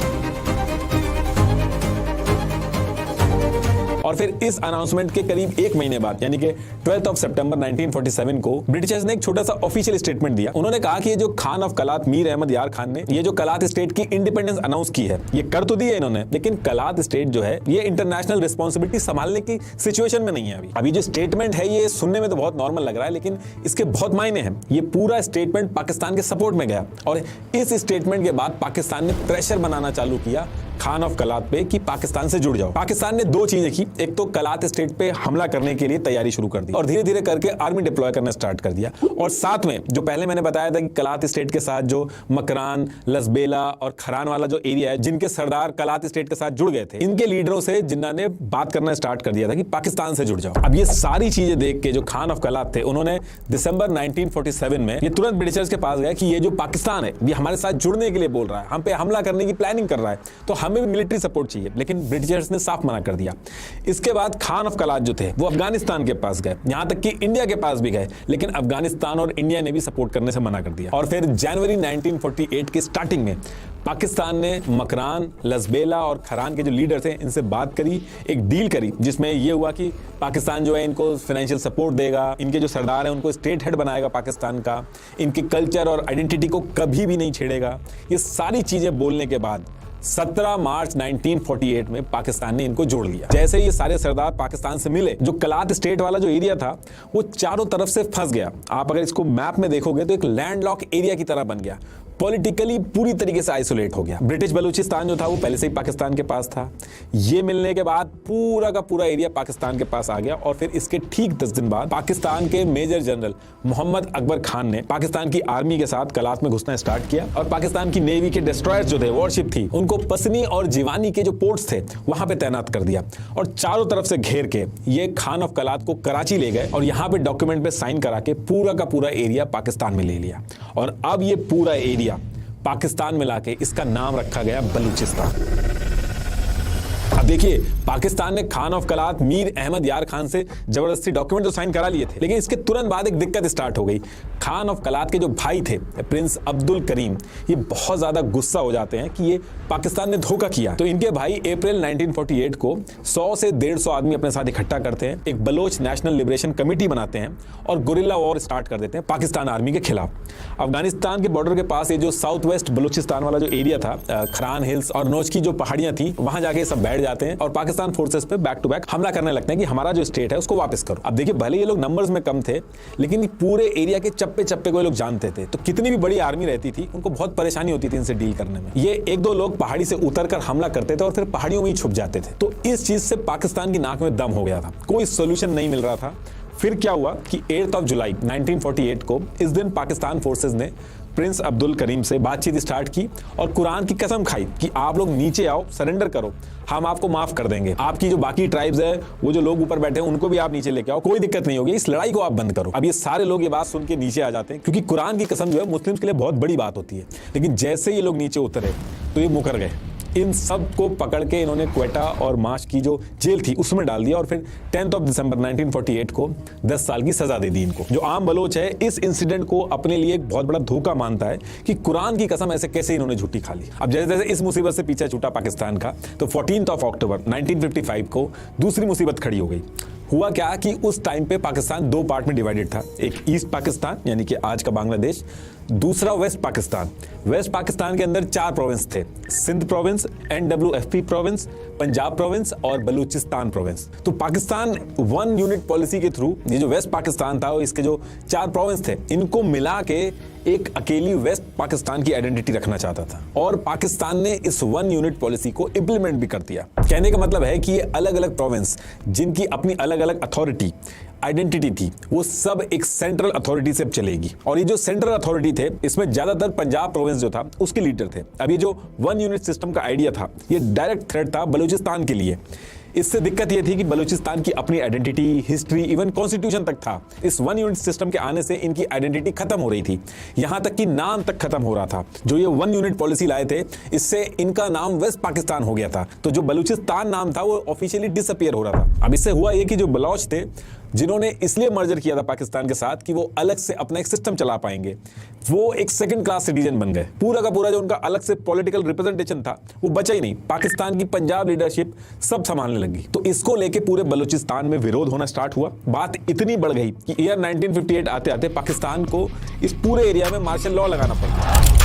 और फिर इस अनाउंसमेंट के करीब एक महीने बाद यानी कि 12 सितंबर 1947 को ब्रिटिशर्स ने एक छोटा सा ऑफिशियल स्टेटमेंट दिया। उन्होंने कहा कि ये जो खान ऑफ कलात मीर अहमद यार खान ने ये जो कलात स्टेट की इंडिपेंडेंस अनाउंस की है, ये कर तो दी है इन्होंने, लेकिन कलात स्टेट जो है ये इंटरनेशनल रिस्पॉन्सिबिलिटी संभालने की सिचुएशन में नहीं है। अभी जो स्टेटमेंट है ये सुनने में तो बहुत नॉर्मल लग रहा है, लेकिन इसके बहुत मायने हैं। ये पूरा स्टेटमेंट पाकिस्तान के सपोर्ट में गया, और इस स्टेटमेंट के बाद पाकिस्तान ने प्रेशर बनाना चालू किया खान ऑफ कलात पे कि पाकिस्तान से जुड़ जाओ। पाकिस्तान ने दो चीजें की, एक तो कलात स्टेट पे हमला करने के लिए तैयारी शुरू कर दी और धीरे धीरे करके आर्मी डिप्लॉय करना स्टार्ट कर दिया। और साथ में जो पहले मैंने बताया था कि कलात स्टेट के साथ जो मकरान, लसबेला और खरान वाला जो एरिया है, जिनके सरदार कलात स्टेट के साथ जुड़ गए थे, इनके लीडरों से जिन्ना ने बात करना स्टार्ट कर दिया था कि पाकिस्तान से जुड़ जाओ। अब ये सारी चीजें देख के जो खान ऑफ कलात थे, उन्होंने दिसंबर 1947 में ये तुरंत ब्रिटिशर्स के पास गए कि ये जो पाकिस्तान है ये हमारे साथ जुड़ने के लिए बोल रहा है, हम पे हमला करने की प्लानिंग कर रहा है, तो हमें भी मिलिट्री सपोर्ट चाहिए। लेकिन ब्रिटिशर्स ने साफ मना कर दिया। इसके बाद खान ऑफ कलात जो थे वो अफगानिस्तान के पास गए, यहां तक कि इंडिया के पास भी गए, लेकिन अफगानिस्तान और इंडिया ने भी सपोर्ट करने से मना कर दिया। और फिर जनवरी 1948 की स्टार्टिंग में पाकिस्तान ने मकरान, लसबेला और खरान के जो लीडर थे इनसे बात करी, एक डील करी, जिसमें यह हुआ कि पाकिस्तान जो है इनको फाइनेंशियल सपोर्ट देगा, इनके जो सरदार हैं उनको स्टेट हेड बनाएगा पाकिस्तान का, इनके कल्चर और आइडेंटिटी को कभी भी नहीं छेड़ेगा। ये सारी चीजें बोलने के बाद 17 मार्च 1948 में पाकिस्तान ने इनको जोड़ लिया। जैसे ये सारे सरदार पाकिस्तान से मिले, जो कलात स्टेट वाला जो एरिया था वो चारों तरफ से फंस गया। आप अगर इसको मैप में देखोगे तो एक लैंडलॉक एरिया की तरह बन गया, पॉलिटिकली पूरी तरीके से आइसोलेट हो गया। ब्रिटिश बलूचिस्तान जो था वो पहले से ही पाकिस्तान के पास था। ये मिलने के बाद पूरा का पूरा एरिया पाकिस्तान के पास आ गया। और फिर इसके ठीक 10 दिन बाद पाकिस्तान के मेजर जनरल मोहम्मद अकबर खान ने पाकिस्तान की आर्मी के साथ कलात में घुसना स्टार्ट किया और पाकिस्तान की नेवी के डिस्ट्रॉयर्स जो थे, वॉरशिप थी, उनको पसनी और जिवानी के जो पोर्ट्स थे वहां पे तैनात कर दिया और चारों तरफ से घेर के ये खान ऑफ कलात को कराची ले गए और यहां पे डॉक्यूमेंट पे साइन करा के पूरा का पूरा एरिया पाकिस्तान में ले लिया। और अब ये पूरा एरिया पाकिस्तान में लाके इसका नाम रखा गया बलूचिस्तान। अब देखिए, पाकिस्तान ने खान ऑफ कलात मीर अहमद यार खान से जबरदस्ती डॉक्यूमेंट तो साइन करा लिए थे, लेकिन इसके तुरंत बाद एक दिक्कत स्टार्ट हो गई। खान ऑफ कलात के जो भाई थे प्रिंस अब्दुल करीम, ये बहुत ज्यादा गुस्सा हो जाते हैं कि ये पाकिस्तान ने धोखा किया। तो इनके भाई अप्रैल 1948 को 100 से 150 आदमी अपने साथ इकट्ठा करते हैं, एक बलोच नेशनल लिबरेशन कमेटी बनाते हैं और गुरिल्ला वॉर स्टार्ट कर देते हैं पाकिस्तान आर्मी के खिलाफ। अफगानिस्तान के बॉर्डर के पास ये जो साउथ वेस्ट बलूचिस्तान वाला जो एरिया था, खरान हिल्स और नोच की जो पहाड़ियां थी, वहां जाके सब बैठ जाते हैं और पाकिस्तान फोर्सेस पे बैक टू बैक हमला करने लगते हैं कि हमारा जो स्टेट है उसको वापस करो। अब देखिए, भले ये लोग नंबर्स में कम थे, लेकिन पूरे एरिया के चप्पे चप्पे को ये लोग जानते थे। तो कितनी भी बड़ी आर्मी रहती थी, उनको बहुत परेशानी होती थी इनसे डील करने में। ये एक दो लोग पहाड़ी से उतरकर हमला करते थे और फिर पहाड़ियों में ही छुप जाते थे। तो इस चीज से पाकिस्तान की नाक में दम हो गया था, कोई सोल्यूशन नहीं मिल रहा था। फिर क्या हुआ कि 8 जुलाई 1948 को इस दिन पाकिस्तान फोर्सेस ने प्रिंस अब्दुल करीम से बातचीत स्टार्ट की और कुरान की कसम खाई कि आप लोग नीचे आओ, सरेंडर करो, हम आपको माफ कर देंगे। आपकी जो बाकी ट्राइब्स है, वो जो लोग ऊपर बैठे हैं, उनको भी आप नीचे लेके आओ, कोई दिक्कत नहीं होगी, इस लड़ाई को आप बंद करो। अब ये सारे लोग ये बात सुन के नीचे आ जाते हैं, क्योंकि कुरान की कसम जो है मुस्लिम्स के लिए बहुत बड़ी बात होती है। लेकिन जैसे ये लोग नीचे उतरे तो ये मुकर गए। इन सब को पकड़ के इन्होंने क्वेटा और माश की जो जेल थी उसमें डाल दिया और फिर 10 दिसंबर 1948 को 10 साल की सजा दे दी इनको। जो आम बलोच है इस इंसिडेंट को अपने लिए एक बहुत बड़ा धोखा मानता है कि कुरान की कसम ऐसे कैसे इन्होंने झूठी खा ली। अब जैसे जैसे इस मुसीबत से पीछा छूटा पाकिस्तान का, तो 14 अक्टूबर 1955 को दूसरी मुसीबत खड़ी हो गई। हुआ क्या कि उस टाइम पे पाकिस्तान दो पार्ट में डिवाइडेड था, एक ईस्ट पाकिस्तान यानी कि आज का बांग्लादेश, दूसरा वेस्ट पाकिस्तान। वेस्ट पाकिस्तान के अंदर 4 प्रोविंस थे, Sindh province, NWFP province, Punjab province और बलूचिस्तान प्रोविंस। तो पाकिस्तान 1 यूनिट पॉलिसी के थ्रू ये जो वेस्ट पाकिस्तान था, इसके जो 4 प्रोविंस थे, इनको मिला के एक अकेली वेस्ट पाकिस्तान की आइडेंटिटी रखना चाहता था और पाकिस्तान ने इस 1 यूनिट पॉलिसी को इंप्लीमेंट भी कर दिया। कहने का मतलब है कि ये अलग अलग प्रोविंस जिनकी अपनी अलग अलग अथॉरिटी, आइडेंटिटी थी, वो सब एक सेंट्रल अथॉरिटी से चलेगी। और ये जो सेंट्रल अथॉरिटी थे, इसमें ज्यादातर पंजाब प्रोविंस जो था उसके लीडर थे। अब ये जो 1 यूनिट सिस्टम का आइडिया था, ये डायरेक्ट थ्रेट था बलूचिस्तान के लिए। इससे दिक्कत यह थी कि बलूचिस्तान की अपनी आइडेंटिटी, हिस्ट्री, इवन कॉन्स्टिट्यूशन तक था। इस 1 यूनिट सिस्टम के आने से इनकी आइडेंटिटी खत्म हो रही थी, यहां तक कि नाम तक खत्म हो रहा था। जो ये 1 यूनिट पॉलिसी लाए थे, इससे इनका नाम वेस्ट पाकिस्तान हो गया था, तो जो बलूचिस्तान नाम था वो ऑफिशियली डिसअपीयर हो रहा था। अब इससे हुआ ये कि जो बलोच थे, जिन्होंने इसलिए मर्जर किया था पाकिस्तान के साथ कि वो अलग से अपना एक सिस्टम चला पाएंगे, वो एक सेकंड क्लास सिटीजन बन गए। पूरा का पूरा जो उनका अलग से पॉलिटिकल रिप्रेजेंटेशन था वो बचा ही नहीं। पाकिस्तान की पंजाब लीडरशिप सब संभालने लगी। तो इसको लेके पूरे बलूचिस्तान में विरोध होना स्टार्ट हुआ। बात इतनी बढ़ गई कि ईयर 1958 आते आते पाकिस्तान को इस पूरे एरिया में मार्शल लॉ लगाना पड़ा।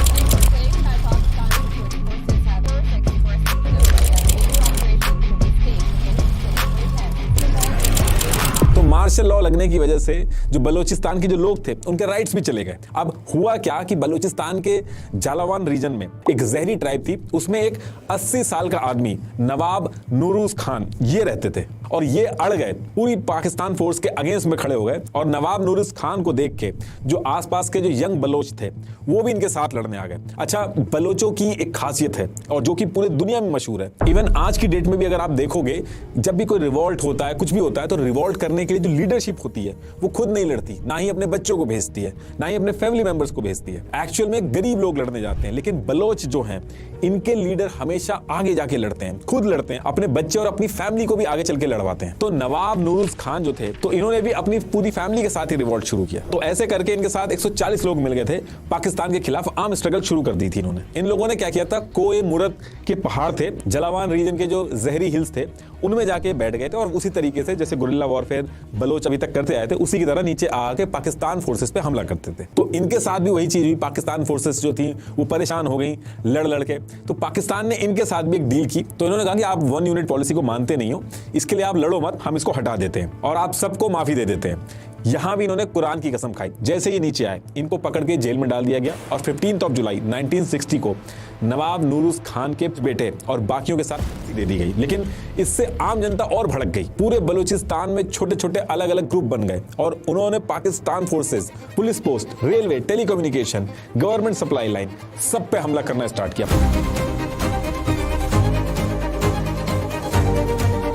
मार्शल लॉ लगने की वजह से जो बलूचिस्तान के जो लोग थे उनके राइट्स भी चले गए। अब हुआ क्या कि बलूचिस्तान के जालावान रीजन में एक जहरी ट्राइब थी, उसमें एक 80 साल का आदमी नवाब नूरुज खान ये रहते थे और ये अड़ गए, पूरी पाकिस्तान फोर्स के अगेंस्ट में खड़े हो गए। और नवाब नूरुज खान को देख के जो आसपास के जो यंग बलोच थे वो भी इनके साथ लड़ने आ गए। अच्छा, बलोचों की एक खासियत है और जो कि पूरे दुनिया में मशहूर है, इवन आज की डेट में भी अगर आप देखोगे, जब भी कोई रिवॉल्ट होता है, कुछ भी होता है, तो रिवॉल्ट करने के लिए जो लीडरशिप होती है वो खुद नहीं लड़ती, ना ही अपने बच्चों को भेजती है, ना ही अपने फैमिली मेंबर्स को भेजती है। एक्चुअल में गरीब लोग लड़ने जाते हैं, लेकिन बलोच जो हैं इनके लीडर हमेशा आगे जाके लड़ते हैं, खुद लड़ते हैं, अपने बच्चे और अपनी फैमिली को भी आगे चल के लड़वाते हैं। तो नवाब नूरुज खान जो थे, तो इन्होंने भी अपनी पूरी फैमिली के साथ ही रिवॉल्ट शुरू किया। तो ऐसे करके इनके साथ 140 लोग मिल गए थे, पाकिस्तान के खिलाफ आर्म स्ट्रगल शुरू कर दी थी इन्होंने। इन लोगों ने क्या किया था, कोए मुरत के पहाड़ थे, जलावान रीजन के जो जहरी हिल्स थे, उनमें जाके बैठ गए थे और उसी तरीके से जैसे गुरिल्ला वॉरफेयर बलोच अभी तक करते आए थे, उसी की तरह नीचे आके पाकिस्तान फोर्सेस पे हमला करते थे। तो इनके साथ भी वही चीज हुई, पाकिस्तान फोर्सेस जो थी वो परेशान हो गई लड़ लड़ के। तो पाकिस्तान ने इनके साथ भी एक डील की। तो इन्होंने कहा कि आप 1 यूनिट पॉलिसी को मानते नहीं हो, इसके लिए आप लड़ो मत, हम इसको हटा देते हैं और आप सबको माफी दे देते हैं। यहां भी इन्होंने कुरान की कसम खाई। जैसे ये नीचे आए, इनको पकड़ के जेल में डाल दिया गया और 15 जुलाई 1960 को नवाब नूरुज खान के बेटे और बाकियों के साथ दे दी गई। लेकिन इससे आम जनता और भड़क गई। पूरे बलूचिस्तान में छोटे छोटे अलग अलग ग्रुप बन गए और उन्होंने Pakistan forces, police post, railway, telecommunication, government supply line, सब पे हमला करना स्टार्ट किया।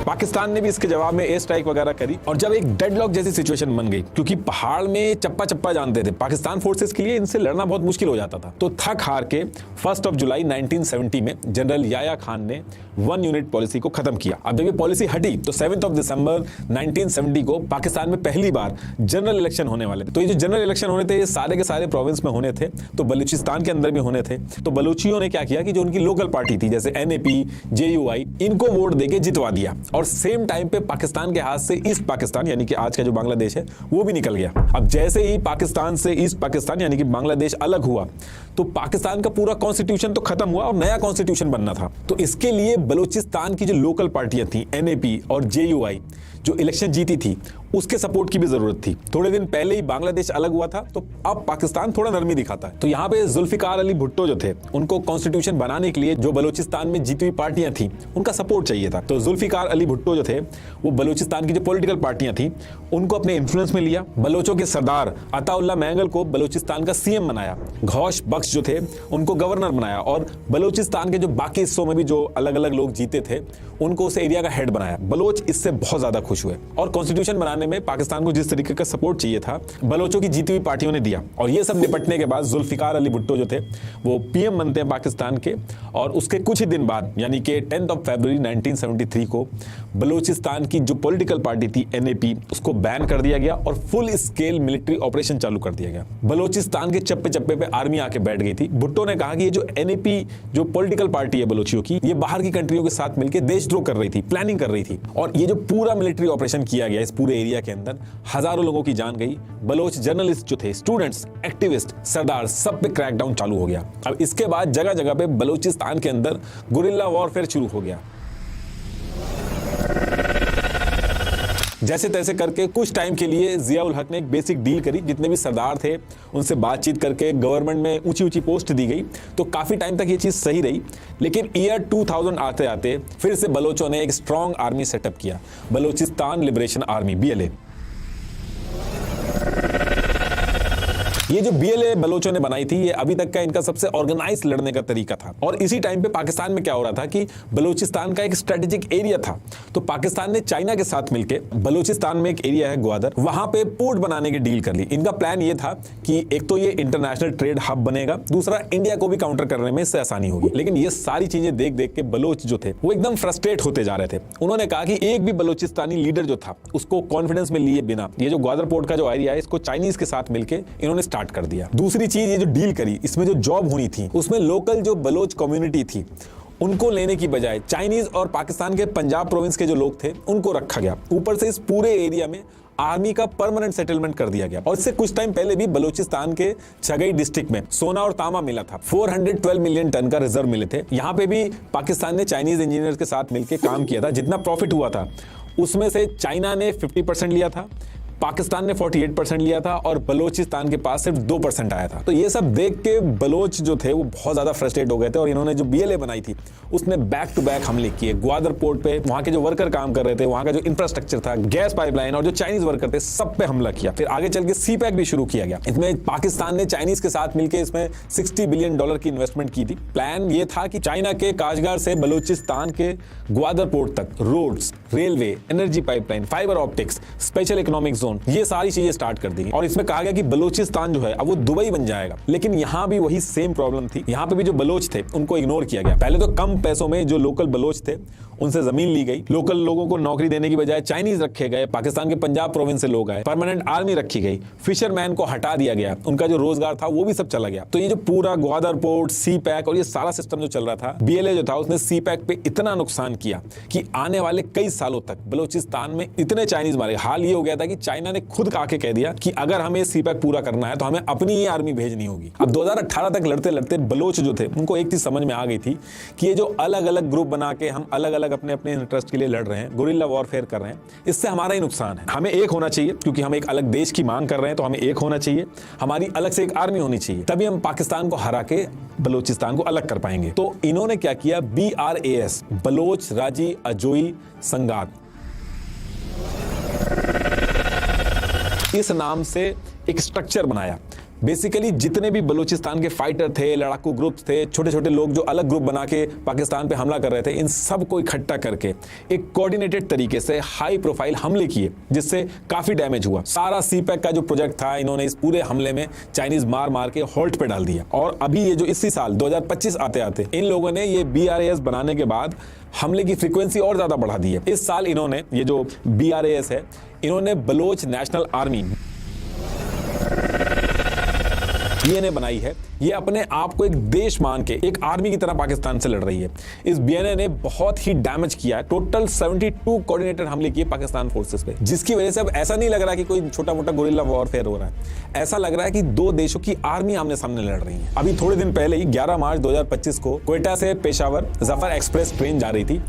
पाकिस्तान ने भी इसके जवाब में एयर स्ट्राइक वगैरह करी और जब एक डेडलॉक जैसी सिचुएशन बन गई, क्योंकि पहाड़ में चप्पा चप्पा जानते थे, पाकिस्तान फोर्सेस के लिए इनसे लड़ना बहुत मुश्किल हो जाता था। तो थक हार के 1 जुलाई 1970 में जनरल याया खान ने 1 यूनिट पॉलिसी को खत्म किया। अब जब ये पॉलिसी हटी तो 7 दिसंबर 1970 को पाकिस्तान में पहली बार जनरल इलेक्शन होने वाले थे। तो ये जो जनरल इलेक्शन होने थे, ये सारे के सारे प्रोविंस में होने थे, तो बलूचिस्तान के अंदर भी होने थे। तो बलूचियों ने क्या किया कि जो उनकी लोकल पार्टी थी, जैसे NAP, JUI, इनको वोट देके जितवा दिया और सेम टाइम पे पाकिस्तान के हाथ से ईस्ट पाकिस्तान यानी कि आज का जो बांग्लादेश है वो भी निकल गया। अब जैसे ही पाकिस्तान से ईस्ट पाकिस्तान यानी कि बांग्लादेश अलग हुआ, तो पाकिस्तान का पूरा कॉन्स्टिट्यूशन तो खत्म हुआ और नया कॉन्स्टिट्यूशन बनना था। तो इसके लिए बलूचिस्तान की जो लोकल पार्टियां थी, NAP और JUI, जो इलेक्शन जीती थी, उसके सपोर्ट की भी जरूरत थी। थोड़े दिन पहले ही बांग्लादेश अलग हुआ था, तो अब पाकिस्तान थोड़ा नरमी दिखाता है। तो यहाँ पे जुल्फिकार अली भुट्टो जो थे, उनको कॉन्स्टिट्यूशन बनाने के लिए जो बलूचिस्तान में जीती हुई पार्टियां थी उनका सपोर्ट चाहिए था। तो जुल्फिकार अली भुट्टो जो थे, वो बलूचिस्तान की जो पॉलिटिकल पार्टियां थी उनको अपने इन्फ्लुएंस में लिया। बलोचों के सरदार अताउल्लाह मैंगल को बलूचिस्तान का CM बनाया, घौश बख्श जो थे उनको गवर्नर बनाया और बलूचिस्तान के जो बाकी हिस्सों में भी जो अलग अलग लोग जीते थे उनको उस एरिया का हेड बनाया। बलोच इससे बहुत ज्यादा खुश हुए और कॉन्स्टिट्यूशन बनाने में पाकिस्तान को जिस तरीके का सपोर्ट चाहिए था, बलोचों की जीती हुई पार्टियों ने दिया। और ये सब निपटने के बाद जुल्फिकार अली भुट्टो जो थे वो PM बनते हैं पाकिस्तान के, और उसके कुछ ही दिन बाद यानी कि 10 फरवरी 1973 को बलूचिस्तान की जो पॉलिटिकल पार्टी थी NAP, उसको बैन कर दिया गया और फुल स्केल मिलिट्री ऑपरेशन चालू कर दिया गया। बलूचिस्तान के चप्पे चप्पे पे आर्मी आके बैठ गई थी। भुट्टो ने कहा कि ये जो NAP जो पॉलिटिकल पार्टी है बलोचियों की, ये बाहर की कंट्रियों के साथ मिलकर देशद्रोह कर रही थी, प्लानिंग कर रही थी, और ये जो पूरा मिलिट्री ऑपरेशन किया गया इस पूरे एरिया के अंदर, हजारों लोगों की जान गई। बलोच जर्नलिस्ट जो थे, स्टूडेंट्स, एक्टिविस्ट, सरदार, सब पे क्रैकडाउन चालू हो गया। अब इसके बाद जगह जगह पे बलूचिस्तान के अंदर गुरिल्ला वॉरफेयर शुरू हो गया। जैसे तैसे करके कुछ टाइम के लिए जियाउल हक ने एक बेसिक डील करी, जितने भी सरदार थे उनसे बातचीत करके गवर्नमेंट में ऊंची ऊंची पोस्ट दी गई। तो काफी टाइम तक ये चीज सही रही, लेकिन ईयर 2000 आते आते फिर से बलोचों ने एक स्ट्रॉन्ग आर्मी सेटअप किया, बलूचिस्तान लिबरेशन आर्मी, BLA। ये जो BLA बलोचों ने बनाई थी, ये अभी तक का इनका सबसे ऑर्गेनाइज लड़ने का तरीका था। और इसी टाइम पे पाकिस्तान में क्या हो रहा था कि बलूचिस्तान का एक स्ट्रेटेजिक एरिया था, तो पाकिस्तान ने चाइना के साथ मिलकर बलूचिस्तान में एक एरिया है ग्वादर, वहां पे पोर्ट बनाने की डील कर ली। इनका प्लान ये था कि एक तो ये इंटरनेशनल ट्रेड हब बनेगा, दूसरा इंडिया को भी काउंटर करने में इससे आसानी होगी। लेकिन ये सारी चीजें देख देख के बलोच जो थे वो एकदम फ्रस्ट्रेट होते जा रहे थे। उन्होंने कहा कि एक भी बलूचिस्तानी लीडर जो था उसको कॉन्फिडेंस में लिए बिना ये जो ग्वादर पोर्ट का जो एरिया है इसको चाइनीज के साथ मिलकर इन्होंने स्टार्ट कर दिया। दूसरी चीज, ये जो डील करी इसमें जो जॉब होनी थी उसमें लोकल जो बलोच कम्युनिटी थी उनको लेने की बजाय चाइनीज और पाकिस्तान के पंजाब प्रोविंस के जो लोग थे उनको रखा गया। ऊपर से इस पूरे एरिया में आर्मी का परमानेंट सेटलमेंट कर दिया गया। और इससे कुछ टाइम पहले भी बलूचिस्तान के छगई डिस्ट्रिक्ट में सोना और तांबा मिला था, 412 मिलियन टन का रिजर्व मिले थे। यहाँ पे भी पाकिस्तान ने चाइनीज इंजीनियर्स के साथ मिलकर काम किया था। जितना प्रॉफिट हुआ था उसमें से चाइना ने 50% लिया था, पाकिस्तान ने 48% लिया था और बलोचिस्तान के पास सिर्फ 2% आया था। तो ये सब देख के बलोच जो थे वो बहुत ज्यादा फ्रस्ट्रेट हो गए थे और इन्होंने जो BLA बनाई थी उसने बैक टू बैक हमले किए। ग्वादर पोर्ट पे वहां के जो वर्कर काम कर रहे थे, वहां का जो इंफ्रास्ट्रक्चर था, गैस पाइपलाइन और जो चाइनीज वर्कर थे, सब पे हमला किया। फिर आगे चल के CPEC भी शुरू किया गया। इसमें पाकिस्तान ने चाइनीज के साथ मिलकर इसमें $60 बिलियन की इन्वेस्टमेंट की थी। प्लान ये था कि चाइना के काशगार से बलूचिस्तान के ग्वादर पोर्ट तक roads, railway, energy pipeline, fibre optics, special economic zone, ये सारी चीजें स्टार्ट कर दी। और इसमें कहा गया कि बलूचिस्तान जो है अब वो दुबई बन जाएगा। लेकिन यहां भी वही सेम प्रॉब्लम थी। यहां पे भी जो बलोच थे उनको इग्नोर किया गया। पहले तो कम पैसों में जो लोकल बलोच थे उनसे जमीन ली गई। लोकल लोगों को नौकरी देने की बजाय चाइनीज रखे गए। पाकिस्तान के पंजाब प्रोविंस से लोग आए। परमानेंट आर्मी रखी गई। फिशरमैन को हटा दिया गया। उनका जो रोजगार था वो भी सब चला गया। तो ये जो पूरा ग्वादर पोर्ट, CPEC और ये सारा सिस्टम जो चल रहा था, BLA जो था उसने CPEC पे इतना नुकसान किया कि आने वाले कई सालों तक बलूचिस्तान में इतने चाइनीज मारे। हाल ये हो गया था कि चाइना ने खुद आके कह दिया कि अगर हमें CPEC पूरा करना है तो हमें अपनी ही आर्मी भेजनी होगी। अब 2018 तक लड़ते लड़ते बलोच जो थे उनको एक चीज समझ में आ गई थी कि ये जो अलग अलग ग्रुप बना के हम अलग अलग अपने अपने इंटरेस्ट के लिए लड़ रहे हैं, गुरिल्ला वॉरफेयर कर रहे हैं, इससे हमारा ही नुकसान है। हमें एक होना चाहिए, क्योंकि हम एक अलग देश की मांग कर रहे हैं तो हमें एक होना चाहिए। हमारी अलग से एक आर्मी होनी चाहिए, तभी हम पाकिस्तान को हरा के बलूचिस्तान को अलग कर पाएंगे। तो इन्होंने क्या किया, BRAS, बलोच राजी अजोई संगात, इस नाम से एक स्ट्रक्चर बनाया। बेसिकली जितने भी बलूचिस्तान के फाइटर थे, लड़ाकू ग्रुप थे, छोटे छोटे लोग जो अलग ग्रुप बना के पाकिस्तान पे हमला कर रहे थे, इन सब को इकट्ठा करके एक कोऑर्डिनेटेड तरीके से हाई प्रोफाइल हमले किए, जिससे काफी डैमेज हुआ। सारा CPEC का जो प्रोजेक्ट था, इन्होंने इस पूरे हमले में चाइनीज मार मार के होल्ड पे डाल दिया। और अभी ये जो इसी साल 2025 आते आते इन लोगों ने ये BRAS बनाने के बाद हमले की फ्रीक्वेंसी और ज्यादा बढ़ा दी है। इस साल इन्होंने ये जो BRAS है, इन्होंने बलोच नेशनल आर्मी BNA बनाई है। ये अपने आप को एक देश मान के एक आर्मी की तरह पाकिस्तान से लड़ रही है। इस BNA ने बहुत ही डैमेज किया है। टोटल 72 कोऑर्डिनेटेड हमले किए पाकिस्तान फोर्सेस पे, जिसकी वजह से अब ऐसा नहीं लग रहा कि कोई छोटा मोटा गुरिल्ला वॉरफेयर हो रहा है। ऐसा लग रहा है कि दो देशों की आर्मी आमने सामने लड़ रही है। अभी थोड़े दिन पहले ही 11 मार्च 2025 को क्वेटा से पेशावर जफर एक्सप्रेस ट्रेन जा रही थी।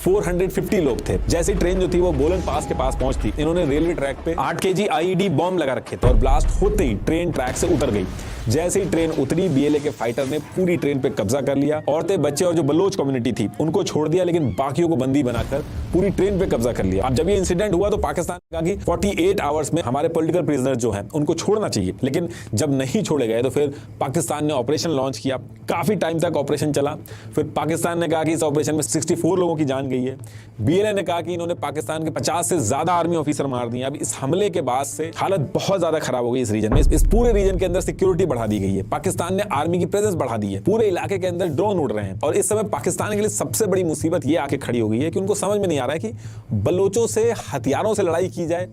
450 लोग थे। जैसी ट्रेन जो थी वो बोलन पास के पास पहुंचती, इन्होंने रेलवे ट्रैक पे 8 kg IED बॉम्ब लगा रखे थे और ब्लास्ट होते ही ट्रेन ट्रैक से उतर गई। जैसे ही ट्रेन उतरी, BLA के फाइटर ने पूरी ट्रेन पे कब्जा कर लिया। औरतें, बच्चे और जो बलोच कम्युनिटी थी उनको छोड़ दिया, लेकिन बाकियों को बंदी बनाकर पूरी ट्रेन पे कब्जा कर लिया। अब जब ये इंसिडेंट हुआ तो पाकिस्तान ने कहा कि 48 आवर्स में हमारे पॉलिटिकल प्रिजनर जो हैं उनको छोड़ना चाहिए। लेकिन जब नहीं छोड़े गए तो फिर पाकिस्तान ने ऑपरेशन लॉन्च किया। काफी टाइम तक ऑपरेशन चला। फिर पाकिस्तान ने कहा कि इस ऑपरेशन में 64 लोगों की जान गई है। BLA ने कहा कि इन्होंने पाकिस्तान के 50 से ज्यादा आर्मी ऑफिसर मार दिए। अब इस हमले के बाद से हालत बहुत ज्यादा खराब हो गई इस रीजन में। इस पूरे रीजन के अंदर सिक्योरिटी बढ़ा दी गई है। पाकिस्तान ने आर्मी की प्रेजेंस बढ़ा दी है। पूरे इलाके के अंदर ड्रोन उड़ रहे हैं। और इस समय पाकिस्तान के लिए सबसे बड़ी मुसीबत ये आके खड़ी हो गई है कि उनको समझ में नहीं आ रहा है कि बलोचों से हथियारों से लड़ाई की जाए,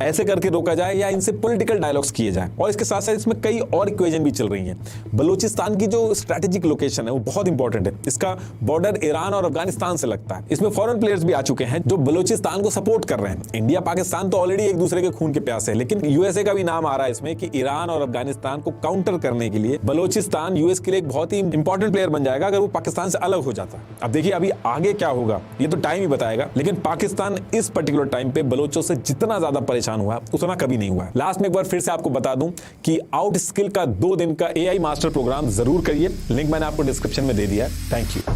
ऐसे करके रोका जाए, या इनसे पॉलिटिकल डायलॉग्स किए जाए। और इसके साथ साथ इसमें कई और इक्वेशन भी चल रही हैं। बलूचिस्तान की जो स्ट्रेटेजिक लोकेशन है वो बहुत इंपॉर्टेंट है। इसका बॉर्डर ईरान और अफगानिस्तान से लगता है। इसमें फॉरेन प्लेयर्स भी आ चुके हैं जो बलूचिस्तान को सपोर्ट कर रहे हैं। इंडिया पाकिस्तान तो ऑलरेडी एक दूसरे के खून के प्यासे है, लेकिन USA का भी नाम आ रहा है इसमें कि ईरान और अफगानिस्तान को काउंटर करने के लिए बलूचिस्तान US के लिए एक बहुत ही इंपॉर्टेंट प्लेयर बन जाएगा अगर वो पाकिस्तान से अलग हो जाता। अब देखिए अभी आगे क्या होगा ये तो टाइम ही बताएगा, लेकिन पाकिस्तान इस पर्टिकुलर टाइम पे बलोचों से जितना ज्यादा हुआ उतना कभी नहीं हुआ। लास्ट में एक बार फिर से आपको बता दूं कि आउट स्किल का 2 दिन का AI मास्टर प्रोग्राम जरूर करिए। लिंक मैंने आपको डिस्क्रिप्शन में दे दिया है। Thank you.